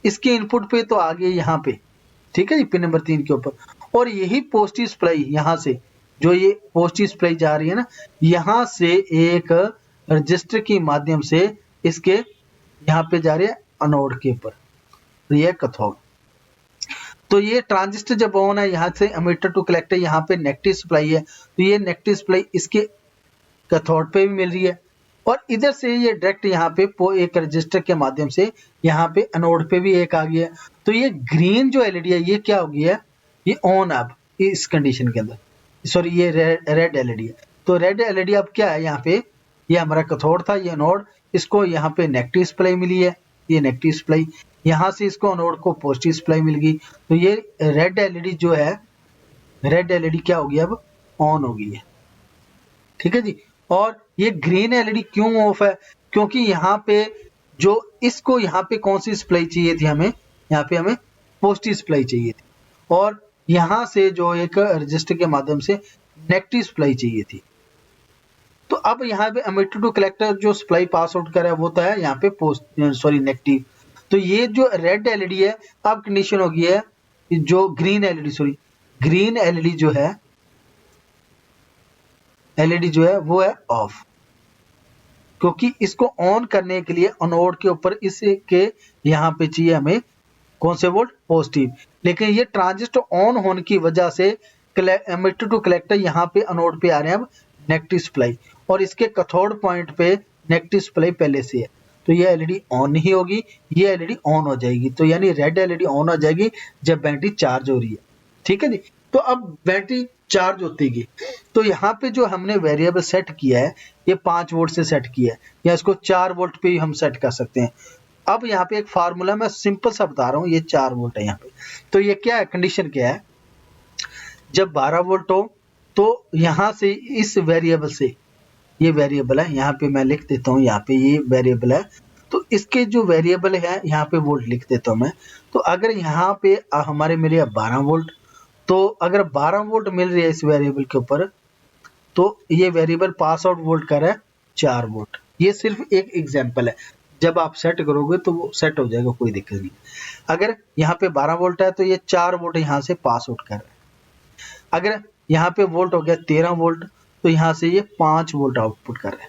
इसके इनपुट पे तो आ गई यहाँ पे, ठीक है जी, पिन नंबर 3 के ऊपर, और यही पॉजिटिव सप्लाई यहाँ से, जो ये पॉजिटिव सप्लाई जा रही है ना, यहाँ से एक रजिस्टर के माध्यम से इसके यहाँ पे जा रही है एनोड के ऊपर, ये कैथोड। तो ये ट्रांजिस्टर जब ऑन है, यहाँ से एमिटर टू कलेक्टर यहाँ पे नेगेटिव सप्लाई है, तो ये नेगेटिव सप्लाई इसके कैथोड पे भी मिल रही है, और इधर से ये डायरेक्ट यहाँ पे एक रजिस्टर के माध्यम से यहाँ पे एनोड पे भी एक आ गया है। तो ये ग्रीन जो एलईडी है ये क्या हो गया है, ये ऑन अब इस कंडीशन के अंदर, सॉरी ये रेड एलईडी है। तो रेड एलईडी अब क्या है, यहाँ पे ये हमारा कैथोड था, ये एनोड, इसको यहाँ पे नेगेटिव सप्लाई मिली है, ये नेगेटिव सप्लाई, यहाँ से इसको एनोड को पॉजिटिव सप्लाई मिल गई। तो ये रेड एलईडी जो है, रेड एलईडी क्या होगी अब, ऑन हो गई है, ठीक है जी। और ये ग्रीन एलईडी क्यों ऑफ है, क्योंकि यहाँ पे जो इसको यहाँ पे कौन सी सप्लाई चाहिए थी हमें, यहाँ पे हमें पॉजिटिव सप्लाई चाहिए थी, और यहाँ से जो एक रजिस्टर के माध्यम से नेगेटिव सप्लाई चाहिए थी। तो अब यहाँ पे एमिटर टू कलेक्टर जो सप्लाई पास आउट कर रहा है वो तो है यहाँ पे नेगेटिव। तो ये जो रेड एलईडी है अब कंडीशन हो गई है, जो ग्रीन एलईडी, ग्रीन एलईडी जो है, एलईडी जो है वो है ऑफ, क्योंकि इसको ऑन करने के लिए एनोड के ऊपर इसके यहाँ पे चाहिए हमें कौन से वोल्ट, पॉजिटिव। लेकिन ये ट्रांजिस्टर ऑन होने की वजह से एमिटर टू कलेक्टर यहाँ पे एनोड पे आ रहे हैं अब नेगेटिव सप्लाई, और इसके कैथोड पॉइंट पे नेगेटिव सप्लाई पहले से है। तो ये एलईडी ऑन नहीं होगी, ये एलईडी ऑन हो जाएगी। तो यानी रेड एलईडी ऑन हो जाएगी जब बैटरी चार्ज हो रही है, ठीक है जी। तो अब बैटरी चार्ज होती गई, तो यहाँ पे जो हमने वेरिएबल सेट किया है ये 5 वोल्ट से सेट किया है, या इसको 4 वोल्ट पे ही हम सेट कर सकते हैं। अब यहाँ पे एक फार्मूला मैं सिंपल सा बता रहा हूँ, ये 4 वोल्ट है यहाँ पे। तो ये क्या है, कंडीशन क्या है, जब 12 वोल्ट हो तो यहाँ से इस वेरिएबल से, ये वेरिएबल है यहाँ पे मैं लिख देता हूँ, यहाँ पे ये वेरिएबल है, तो इसके जो वेरिएबल है यहाँ पे वोल्ट लिख देता हूँ मैं। तो अगर यहाँ पे हमारे मिले 12 वोल्ट, तो अगर 12 वोल्ट मिल रही है इस वेरिएबल के ऊपर, तो ये वेरिएबल पास आउट वोल्ट कर रहा है 4 वोल्ट। ये सिर्फ एक एग्जांपल है, जब आप सेट करोगे तो वो सेट हो जाएगा, कोई दिक्कत नहीं। अगर यहाँ पे 12 वोल्ट है तो ये 4 वोल्ट यहाँ से पास आउट कर रहा है। अगर यहाँ पे वोल्ट हो गया 13 वोल्ट, तो यहाँ से ये 5 वोल्ट आउटपुट कर रहा है।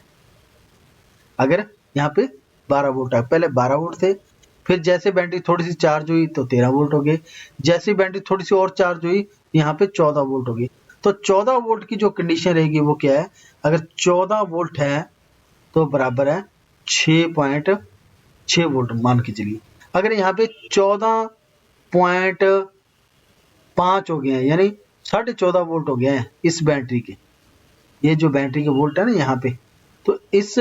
अगर यहाँ पे 12 वोल्ट है, पहले 12 वोल्ट थे, फिर जैसे बैटरी थोड़ी सी चार्ज हुई तो 13 वोल्ट हो गए, जैसे बैटरी थोड़ी सी और चार्ज हुई यहाँ पे 14 वोल्ट हो गई। तो 14 वोल्ट की जो कंडीशन रहेगी वो क्या है, अगर 14 वोल्ट है तो बराबर है 6.6 वोल्ट मान के चलिए। अगर यहाँ पे 14.5 हो गए हैं, यानी 14.5 वोल्ट हो गए हैं इस बैटरी के, ये जो बैटरी के वोल्ट है ना यहाँ पे, तो इस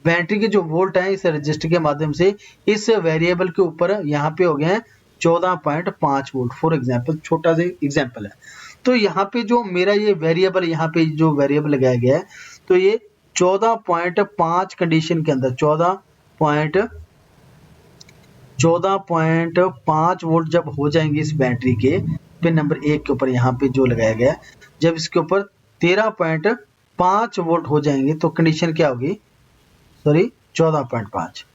बैटरी के जो वोल्ट है इस रजिस्टर के माध्यम से इस वेरिएबल के ऊपर यहाँ पे हो गए हैं 14.5 वोल्ट, फॉर एग्जांपल, छोटा सा एग्जांपल है। तो यहाँ पे जो मेरा ये वेरिएबल, यहाँ पे जो वेरिएबल लगाया गया है, तो ये 14.5 कंडीशन के अंदर 14.5 वोल्ट जब हो जाएंगे इस बैटरी के पिन नंबर 1 के ऊपर, यहाँ पे जो लगाया गया है, जब इसके ऊपर 13.5 वोल्ट हो जाएंगे तो कंडीशन क्या होगी, सॉरी 14.5।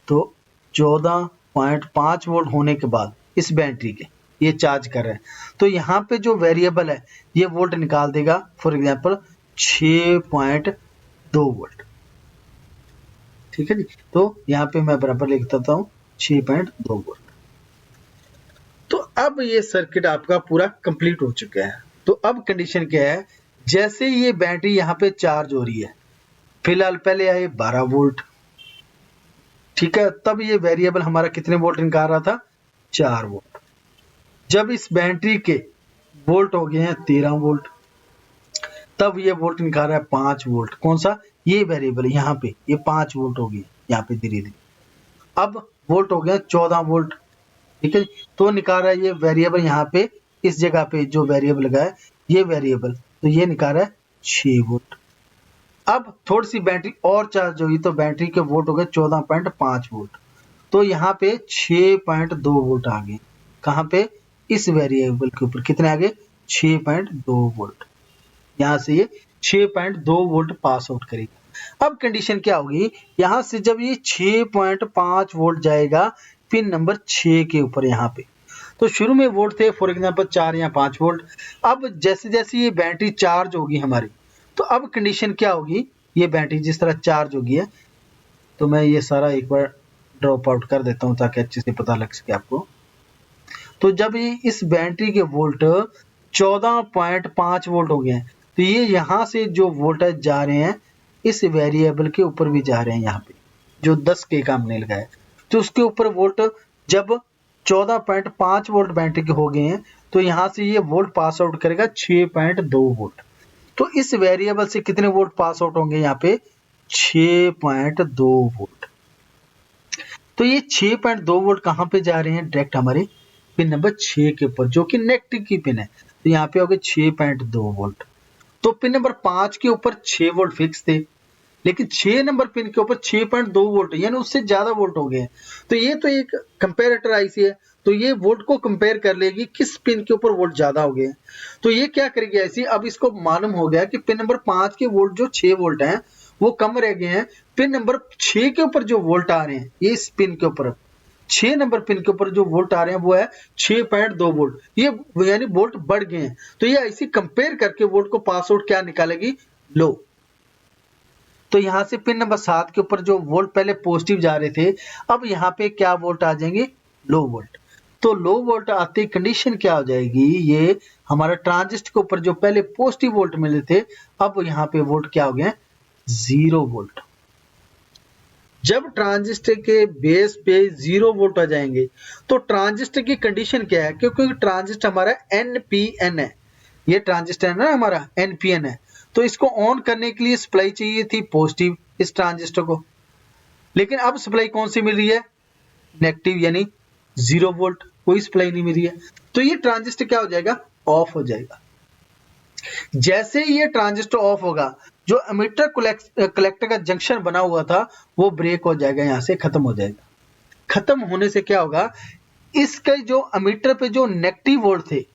तो 14.5 वोल्ट होने के बाद इस बैटरी के ये चार्ज कर रहे हैं, तो यहाँ पे जो वेरिएबल है ये वोल्ट निकाल देगा, फॉर एग्जांपल 6.2 वोल्ट, ठीक है जी। तो यहाँ पे मैं बराबर लिख देता हूँ 6.2 वोल्ट। तो अब ये सर्किट आपका पूरा कंप्लीट हो चुका है। तो अब कंडीशन क्या है, जैसे ये बैटरी यहाँ पे चार्ज हो रही है, फिलहाल पहले आए 12 वोल्ट, ठीक है, तब ये वेरिएबल हमारा कितने वोल्ट निकाल रहा था, 4 वोल्ट। जब इस बैटरी के वोल्ट हो गए हैं 13 वोल्ट, तब ये वोल्ट निकाल रहा है 5 वोल्ट। कौन सा, ये वेरिएबल यहाँ पे ये 5 वोल्ट हो गई, यहाँ पे धीरे धीरे अब वोल्ट हो गया 14 वोल्ट, ठीक है। तो निकाल रहा है ये वेरिएबल यहाँ पे इस जगह पे जो वेरिएबल लगा है ये वेरिएबल, तो ये निकाल रहा है 6 वोल्ट। अब थोड़ी सी बैटरी और चार्ज हुई तो बैटरी के वोल्ट हो गए 14.5 वोल्ट, तो यहाँ पे 6.2 वोल्ट आ गए। कहाँ पे, इस वेरिएबल के ऊपर कितने आ गए, 6.2 वोल्ट। यहाँ से ये 6.2 वोल्ट पास आउट करेगा। अब कंडीशन क्या होगी, यहां से जब ये 6.5 वोल्ट जाएगा पिन नंबर 6 के ऊपर, यहाँ पे तो शुरू में वोल्ट थे फॉर एग्जांपल 4 या 5 वोल्ट। अब जैसे जैसे ये बैटरी चार्ज होगी हमारी, तो अब कंडीशन क्या होगी, ये बैटरी जिस तरह चार्ज होगी है, तो मैं ये सारा एक बार ड्रॉप आउट कर देता हूं ताकि अच्छे से पता लग सके आपको। तो जब ये इस बैटरी के वोल्ट 14.5 वोल्ट हो गए हैं, तो ये यहाँ से जो वोल्टेज जा रहे हैं इस वेरिएबल के ऊपर भी जा रहे हैं, यहाँ पे जो 10K का हमने लगाया, तो उसके ऊपर वोल्ट जब 14.5 वोल्ट बैटरी के हो गए हैं, तो यहाँ से ये वोल्ट पास आउट करेगा 6.2 वोल्ट। तो इस वेरिएबल से कितने वोल्ट पास आउट होंगे, यहाँ पे 6.2 वोल्ट। तो ये 6.2 वोल्ट कहाँ पे जा रहे हैं, डायरेक्ट हमारे पिन नंबर 6 के ऊपर, जो कि नेगेटिव की पिन है, तो यहाँ पे हो गए 6.2 वोल्ट। तो पिन नंबर 5 के ऊपर 6 वोल्ट फिक्स थे, लेकिन 6 नंबर पिन के ऊपर 6.2 वोल्ट यानी उससे ज्यादा वोल्ट हो गए हैं। तो ये तो एक कंपेरेटर आईसी है, तो ये वोल्ट को कंपेयर कर लेगी किस पिन के ऊपर वोल्ट ज्यादा हो गए हैं। तो ये क्या करेगी ऐसी, अब इसको मालूम हो गया कि पिन नंबर 5 के वोल्ट जो 6 वोल्ट हैं वो कम रह गए हैं, पिन नंबर 6 के ऊपर जो वोल्ट आ रहे हैं, ये इस पिन के ऊपर 6 नंबर पिन के ऊपर जो वोल्ट आ रहे हैं वो है 6.2 वोल्ट, ये यानी वोल्ट बढ़ गए हैं। तो ये ऐसी कंपेयर करके वोल्ट को पास आउट क्या निकालेगी, लो। तो यहां से पिन नंबर 7 के ऊपर जो वोल्ट पहले पॉजिटिव जा रहे थे, अब यहाँ पे क्या वोल्ट आ जाएंगे, लो वोल्ट। तो लो वोल्ट आते कंडीशन क्या हो जाएगी, ये हमारा ट्रांजिस्टर के ऊपर जो पहले पॉजिटिव वोल्ट मिले थे, अब यहाँ पे वोल्ट क्या हो गया, 0 वोल्ट। जब ट्रांजिस्टर के बेस पे 0 वोल्ट आ जाएंगे, तो ट्रांजिस्टर की कंडीशन क्या है, क्योंकि ट्रांजिस्टर हमारा NPN है, ये ट्रांजिस्टर है ना हमारा NPN है, तो इसको ऑन करने के लिए सप्लाई चाहिए थी पॉजिटिव इस ट्रांजिस्टर को, लेकिन अब सप्लाई कौन सी मिल रही है, नेगेटिव यानी 0 वोल्ट, कोई सप्लाई नहीं मिल रही है। तो ये ट्रांजिस्टर क्या हो जाएगा, ऑफ हो जाएगा। जैसे ही ये ट्रांजिस्टर ऑफ होगा, जो एमिटर कलेक्टर का जंक्शन बना हुआ था वो ब्रेक हो जाएगा, यहां से खत्म हो जाएगा। खत्म होने से क्या होगा, इसके जो एमिटर पे जो नेगेटिव वोल्ट थे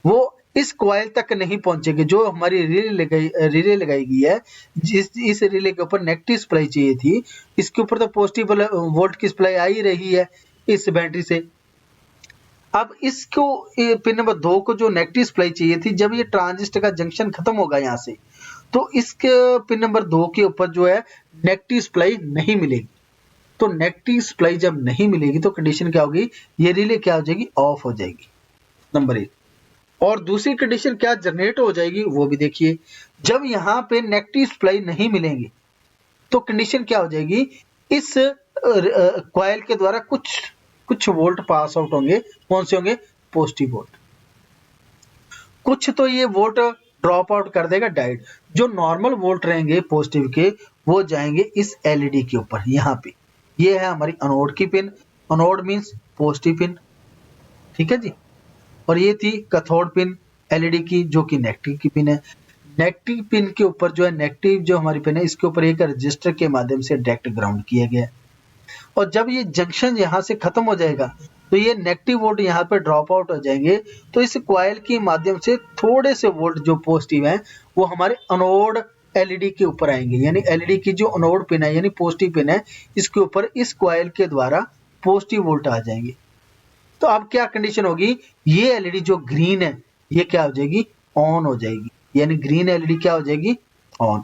वो इस कॉइल तक नहीं पहुंचेंगे, जो हमारी रिले लगाई गई है, इस रिले के ऊपर नेगेटिव सप्लाई चाहिए थी, इसके ऊपर तो पॉजिटिव वोल्ट की सप्लाई आ ही रही है इस बैटरी से। अब इसको पिन नंबर 2 को जो नेगेटिव सप्लाई चाहिए थी, जब ये ट्रांजिस्टर का जंक्शन खत्म होगा यहाँ से, तो इसके पिन नंबर 2 के ऊपर जो है नेगेटिव सप्लाई नहीं मिलेगी। तो नेगेटिव सप्लाई जब नहीं मिलेगी तो कंडीशन क्या होगी, ये रिले क्या हो जाएगी, ऑफ हो जाएगी, नंबर 1। और दूसरी कंडीशन क्या जनरेट हो जाएगी वो भी देखिए, जब यहाँ पे नेगेटिव सप्लाई नहीं मिलेंगे तो कंडीशन क्या हो जाएगी, इस कॉइल के द्वारा कुछ वोल्ट पास आउट होंगे, कौन से होंगे, पॉजिटिव वोल्ट। कुछ तो ये वोल्ट ड्रॉप आउट कर देगा डायोड, जो नॉर्मल वोल्ट रहेंगे पॉजिटिव के वो जाएंगे इस एलईडी के ऊपर, यहाँ पे ये है हमारी अनोड की pin, anode means positive pin, ठीक है जी। और ये थी कैथोड पिन एलईडी की, जो कि नेगेटिव की पिन है। नेगेटिव पिन के ऊपर जो है, नेगेटिव जो हमारी पिन है, इसके ऊपर एक रजिस्टर के माध्यम से डायरेक्ट ग्राउंड किया गया है। और जब ये जंक्शन यहाँ से खत्म हो जाएगा तो ये नेगेटिव वोल्ट यहाँ पर ड्रॉप आउट हो जाएंगे, तो इस कॉइल के माध्यम से थोड़े से वोल्ट जो पॉजिटिव हैं वो हमारे अनोड एलईडी के ऊपर आएंगे, यानी एलईडी की जो अनोड पिन है यानी पॉजिटिव पिन है, इसके ऊपर इस कॉइल के द्वारा पॉजिटिव वोल्ट आ जाएंगे। तो अब क्या कंडीशन होगी, ये एलईडी जो ग्रीन है ये क्या हो जाएगी, ऑन हो जाएगी, यानी ग्रीन एलईडी क्या हो जाएगी, ऑन।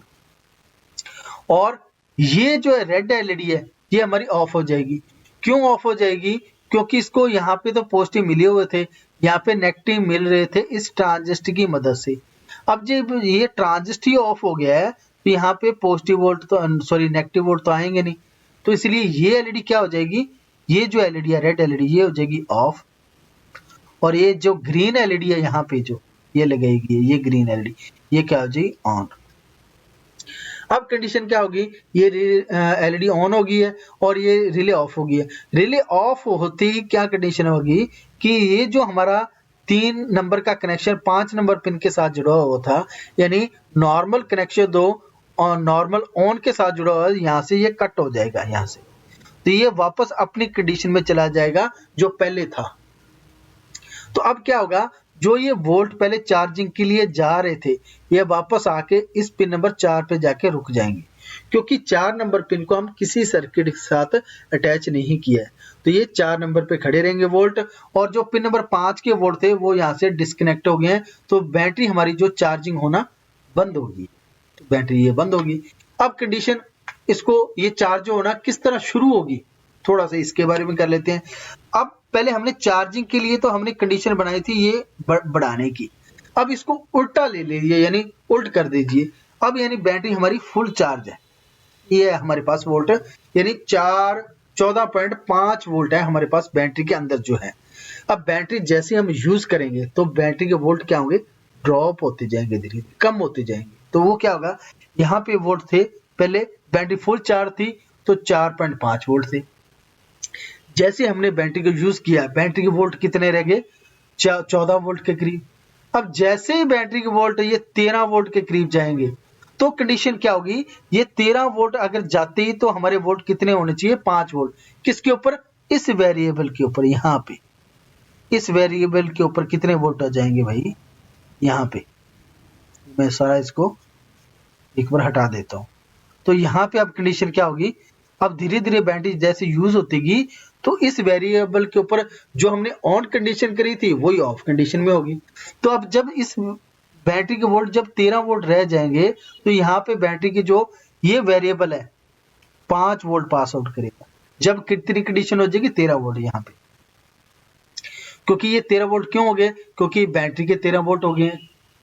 और ये जो है रेड एलईडी है ये हमारी ऑफ हो जाएगी। क्यों ऑफ हो जाएगी, क्योंकि इसको यहाँ पे तो पॉजिटिव मिले हुए थे, यहाँ पे नेगेटिव मिल रहे थे इस ट्रांजिस्टर की मदद से। अब जब ये ट्रांजिस्टर ऑफ हो गया है तो यहाँ पे पॉजिटिव वोल्ट तो सॉरी नेगेटिव वोल्ट तो आएंगे नहीं, तो इसलिए ये एलईडी क्या हो जाएगी, ये जो एलईडी है रेड एलईडी ये हो जाएगी ऑफ, और ये जो ग्रीन एलईडी है यहाँ पे जो ये लगाएगी ये ग्रीन एलईडी ये क्या हो जाएगी, ऑन। अब कंडीशन क्या होगी, ये एलईडी ऑन होगी है और ये रिले ऑफ होगी है। रिले ऑफ होते ही क्या कंडीशन होगी कि ये जो हमारा 3 नंबर का कनेक्शन 5 नंबर पिन के साथ जुड़ा हुआ था, यानी नॉर्मल कनेक्शन 2 और नॉर्मल ऑन के साथ जुड़ा हुआ है, यहाँ से ये कट हो जाएगा यहाँ से, तो ये वापस अपनी कंडीशन में चला जाएगा जो पहले था। तो अब क्या होगा, जो ये वोल्ट पहले चार्जिंग के लिए जा रहे थे ये वापस आके इस पिन नंबर 4 पे जाके रुक जाएंगे, क्योंकि 4 नंबर पिन को हम किसी सर्किट के साथ अटैच नहीं किया है। तो ये 4 नंबर पे खड़े रहेंगे वोल्ट, और जो पिन नंबर 5 के वोल्ट थे वो यहाँ से डिस्कनेक्ट हो गए हैं, तो बैटरी हमारी जो चार्जिंग होना बंद होगी, तो बैटरी ये बंद होगी। अब कंडीशन इसको ये चार्ज होना किस तरह शुरू होगी, थोड़ा सा इसके बारे में कर लेते हैं। अब पहले हमने चार्जिंग के लिए तो हमने कंडीशन बनाई थी ये बढ़ाने की, अब इसको उल्टा ले लीजिए, यानी उल्ट कर दीजिए। अब यानी बैटरी हमारी फुल चार्ज है, ये है हमारे पास वोल्ट, यानी 14.5 वोल्ट है हमारे पास बैटरी के अंदर जो है। अब बैटरी जैसे हम यूज करेंगे तो बैटरी के वोल्ट क्या होंगे, ड्रॉप होते जाएंगे, धीरे धीरे कम होते जाएंगे। तो वो क्या होगा, यहाँ पे वोल्ट थे पहले, बैटरी फुल चार्ज थी तो 4.5 वोल्ट थे। जैसे हमने बैटरी को यूज किया, बैटरी के वोल्ट कितने रह गए, 14 वोल्ट के करीब। अब जैसे ही बैटरी के वोल्ट ये 13 वोल्ट के करीब जाएंगे तो कंडीशन क्या होगी, ये 13 वोल्ट अगर जाते ही तो हमारे वोल्ट कितने होने चाहिए, 5 वोल्ट। किसके ऊपर, इस वेरिएबल के ऊपर, यहाँ पे इस वेरिएबल के ऊपर कितने वोल्ट आ जाएंगे भाई, यहाँ पे मैं सारा इसको एक बार हटा देता हूँ। तो यहाँ पे अब कंडीशन क्या होगी, अब धीरे धीरे बैटरी जैसे यूज होतीगी तो इस वेरिएबल के ऊपर जो हमने ऑन कंडीशन करी थी वही ऑफ कंडीशन में होगी। तो अब जब इस बैटरी के वोल्ट जब 13 वोल्ट रह जाएंगे तो यहाँ पे बैटरी की जो ये वेरिएबल है 5 वोल्ट पास आउट करेगा। जब कितनी कंडीशन हो जाएगी, 13 वोल्ट यहाँ पे, क्योंकि ये 13 वोल्ट क्यों हो गए, क्योंकि बैटरी के 13 वोल्ट हो गए,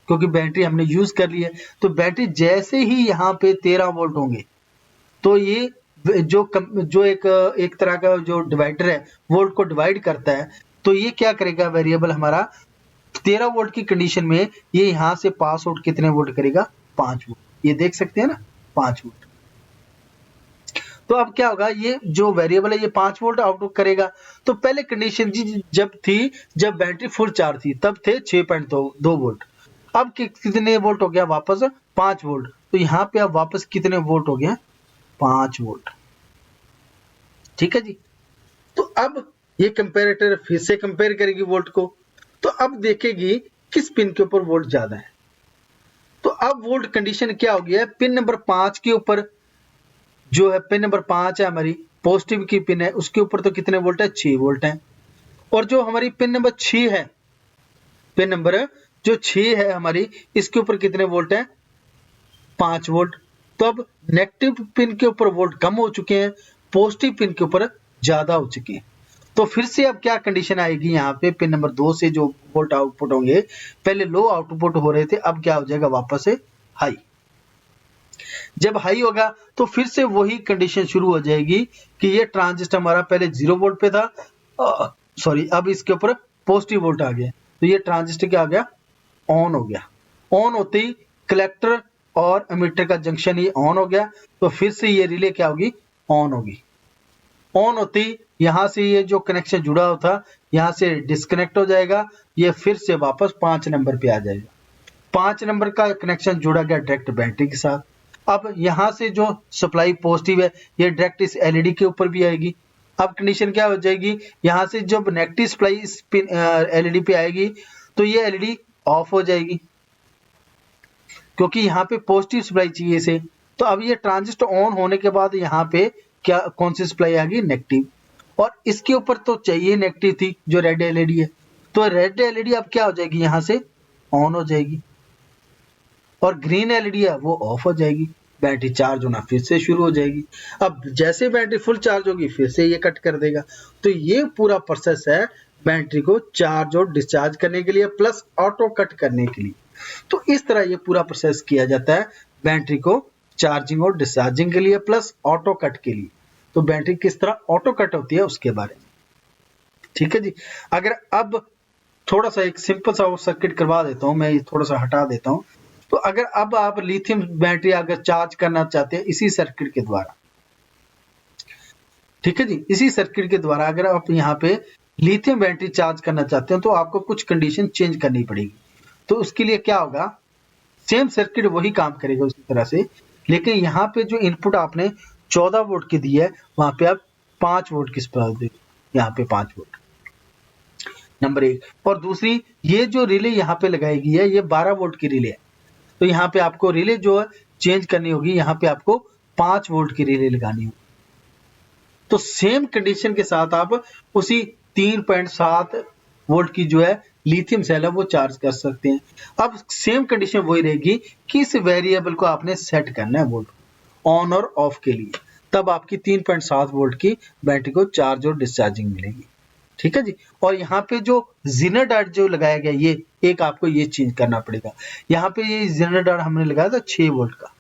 क्योंकि बैटरी हमने यूज कर ली है। तो बैटरी जैसे ही यहाँ पे 13 वोल्ट होंगे तो ये जो एक तरह का जो डिवाइडर है वोल्ट को डिवाइड करता है, तो ये क्या करेगा, वेरिएबल हमारा 13 वोल्ट की कंडीशन में ये यहाँ से पास आउट कितने वोल्ट करेगा, 5 वोल्ट। ये देख सकते हैं ना, 5 वोल्ट। तो अब क्या होगा, ये जो वेरिएबल है ये 5 वोल्ट आउटपुट करेगा। तो पहले कंडीशन जब थी, जब बैटरी फुल चार्ज थी तब थे 6.2 वोल्ट। अब कितने वोल्ट हो गया, वापस 5 वोल्ट। तो यहाँ पे अब वापस कितने वोल्ट हो गया, 5 वोल्ट। ठीक है जी। तो अब ये कंपैरेटर फिर से कंपेयर करेगी वोल्ट को, तो अब देखेगी किस पिन के ऊपर वोल्ट ज्यादा है। तो अब वोल्ट कंडीशन क्या हो गया है, पिन नंबर 5 के ऊपर जो है, पिन नंबर 5 है हमारी पॉजिटिव की पिन है, उसके ऊपर तो कितने वोल्ट है, 6 वोल्ट है। और जो हमारी पिन नंबर 6 है, पिन नंबर जो 6 है हमारी, इसके ऊपर कितने वोल्ट है, 5 वोल्ट। तो अब नेगेटिव पिन के ऊपर वोल्ट कम हो चुके हैं, पॉजिटिव पिन के ऊपर ज्यादा हो चुके हैं। तो फिर से अब क्या कंडीशन आएगी, यहाँ पे पिन नंबर 2 से जो वोल्ट आउटपुट होंगे, पहले लो आउटपुट हो रहे थे, अब क्या हो जाएगा, वापस से हाई। जब हाई होगा तो फिर से वही कंडीशन शुरू हो जाएगी कि ये ट्रांजिस्टर हमारा पहले 0 वोल्ट पे था, सॉरी अब इसके ऊपर पॉजिटिव वोल्ट आ गया, तो ये ट्रांजिस्टर क्या आ गया, ऑन हो गया। ऑन होते ही कलेक्टर और एमिटर का जंक्शन ये ऑन हो गया, तो फिर से ये रिले क्या होगी, ऑन होगी। ऑन होती ही यहाँ से ये जो कनेक्शन जुड़ा होता यहाँ से डिस्कनेक्ट हो जाएगा, ये फिर से वापस 5 नंबर पे आ जाएगा। 5 नंबर का कनेक्शन जुड़ा गया डायरेक्ट बैटरी के साथ। अब यहाँ से जो सप्लाई पॉजिटिव है ये डायरेक्ट इस एलईडी के ऊपर भी आएगी। अब कंडीशन क्या हो जाएगी, यहाँ से जब नेगेटिव सप्लाई इस एलईडी पे आएगी तो ये एलईडी ऑफ हो जाएगी, क्योंकि यहाँ पे पॉजिटिव सप्लाई चाहिए इसे। तो अब ये ट्रांजिस्टर ऑन होने के बाद यहाँ पे क्या कौन सी सप्लाई आ गई, नेगेटिव, और इसके ऊपर तो चाहिए नेगेटिव थी जो रेड एलईडी है, तो रेड एलईडी अब क्या हो जाएगी, यहाँ से ऑन हो जाएगी, और ग्रीन एलईडी है वो ऑफ हो जाएगी। बैटरी चार्ज होना फिर से शुरू हो जाएगी। अब जैसे बैटरी फुल चार्ज होगी फिर से ये कट कर देगा। तो ये पूरा प्रोसेस है बैटरी को चार्ज और डिस्चार्ज करने के लिए, प्लस ऑटो कट करने के लिए। तो इस तरह ये पूरा प्रोसेस किया जाता है बैटरी को चार्जिंग और डिस्चार्जिंग के लिए, प्लस ऑटो कट के लिए। तो बैटरी किस तरह ऑटो कट होती है उसके बारे में, ठीक है जी। अगर अब थोड़ा सा एक सिंपल सा सर्किट करवा देता हूं, मैं ये थोड़ा सा हटा देता हूं। तो अगर अब आप लिथियम बैटरी अगर चार्ज करना चाहते हैं इसी सर्किट के द्वारा, ठीक है जी, इसी सर्किट के द्वारा अगर आप यहाँ पे लिथियम बैटरी चार्ज करना चाहते हैं तो आपको कुछ कंडीशन चेंज करनी पड़ेगी। तो उसके लिए क्या होगा, सेम सर्किट वही काम करेगा उसी तरह से, लेकिन यहाँ पे जो इनपुट आपने 14 वोल्ट की दी है वहां पे आप 5 वोल्ट की सप्लाई दे, यहाँ पे 5 वोल्ट। नंबर 1। और दूसरी, ये जो रिले यहाँ पे लगाई गई है, ये 12 वोल्ट की रिले है। तो यहाँ पे आपको रिले जो है चेंज करनी होगी, यहाँ पे आपको 5 वोल्ट की रिले लगानी होगी। तो सेम कंडीशन के साथ आप उसी 3.7 वोल्ट की जो है लिथियम सेल है वो चार्ज कर सकते हैं। अब सेम कंडीशन वही रहेगी कि इस वेरिएबल को आपने सेट करना है वोल्ट ऑन और ऑफ के लिए, तब आपकी 3.7 वोल्ट की बैटरी को चार्ज और डिस्चार्जिंग मिलेगी। ठीक है जी। और यहाँ पे जो जीनर डायोड जो लगाया गया, ये एक आपको ये चेंज करना पड़ेगा। यहाँ पे ये जीनर डायोड हमने लगाया था 6 वोल्ट का,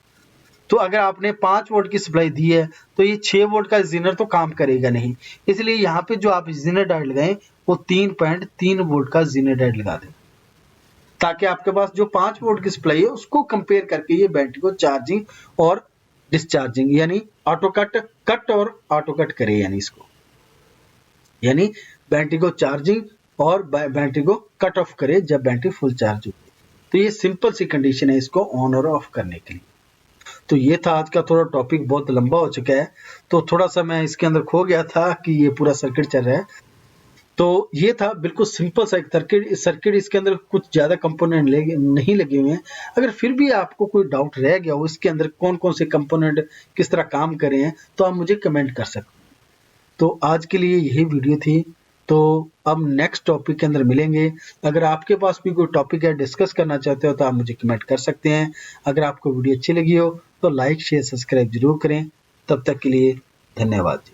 तो अगर आपने 5 वोल्ट की सप्लाई दी है तो ये 6 वोल्ट का जीनर तो काम करेगा नहीं, इसलिए यहाँ पे जो आप जीनर डायोड लगाएं वो 3.3 वोल्ट का जीनर डायोड लगा दें, ताकि आपके पास जो 5 वोल्ट की सप्लाई है उसको कंपेयर करके ये बैटरी को चार्जिंग और डिस्चार्जिंग यानी ऑटो कट और ऑटो कट करे, यानी इसको यानी बैटरी को चार्जिंग और बैटरी को कट ऑफ करे जब बैटरी फुल चार्ज हो। तो ये सिंपल सी कंडीशन है इसको ऑन और ऑफ करने के लिए। तो ये था आज का थोड़ा टॉपिक, बहुत लंबा हो चुका है, तो थोड़ा सा मैं इसके अंदर खो गया था कि ये पूरा सर्किट चल रहा है। तो ये था बिल्कुल सिंपल सा एक सर्किट, इसके अंदर कुछ ज्यादा कंपोनेंट नहीं लगे हुए हैं। अगर फिर भी आपको कोई डाउट रह गया हो इसके अंदर कौन कौन से कंपोनेंट किस तरह काम कर रहे हैं, तो आप मुझे कमेंट कर सकते हैं। तो आज के लिए यही वीडियो थी, तो अब नेक्स्ट टॉपिक के अंदर मिलेंगे। अगर आपके पास भी कोई टॉपिक है डिस्कस करना चाहते हो तो आप मुझे कमेंट कर सकते हैं। अगर आपको वीडियो अच्छी लगी हो तो लाइक शेयर सब्सक्राइब जरूर करें। तब तक के लिए धन्यवाद जी।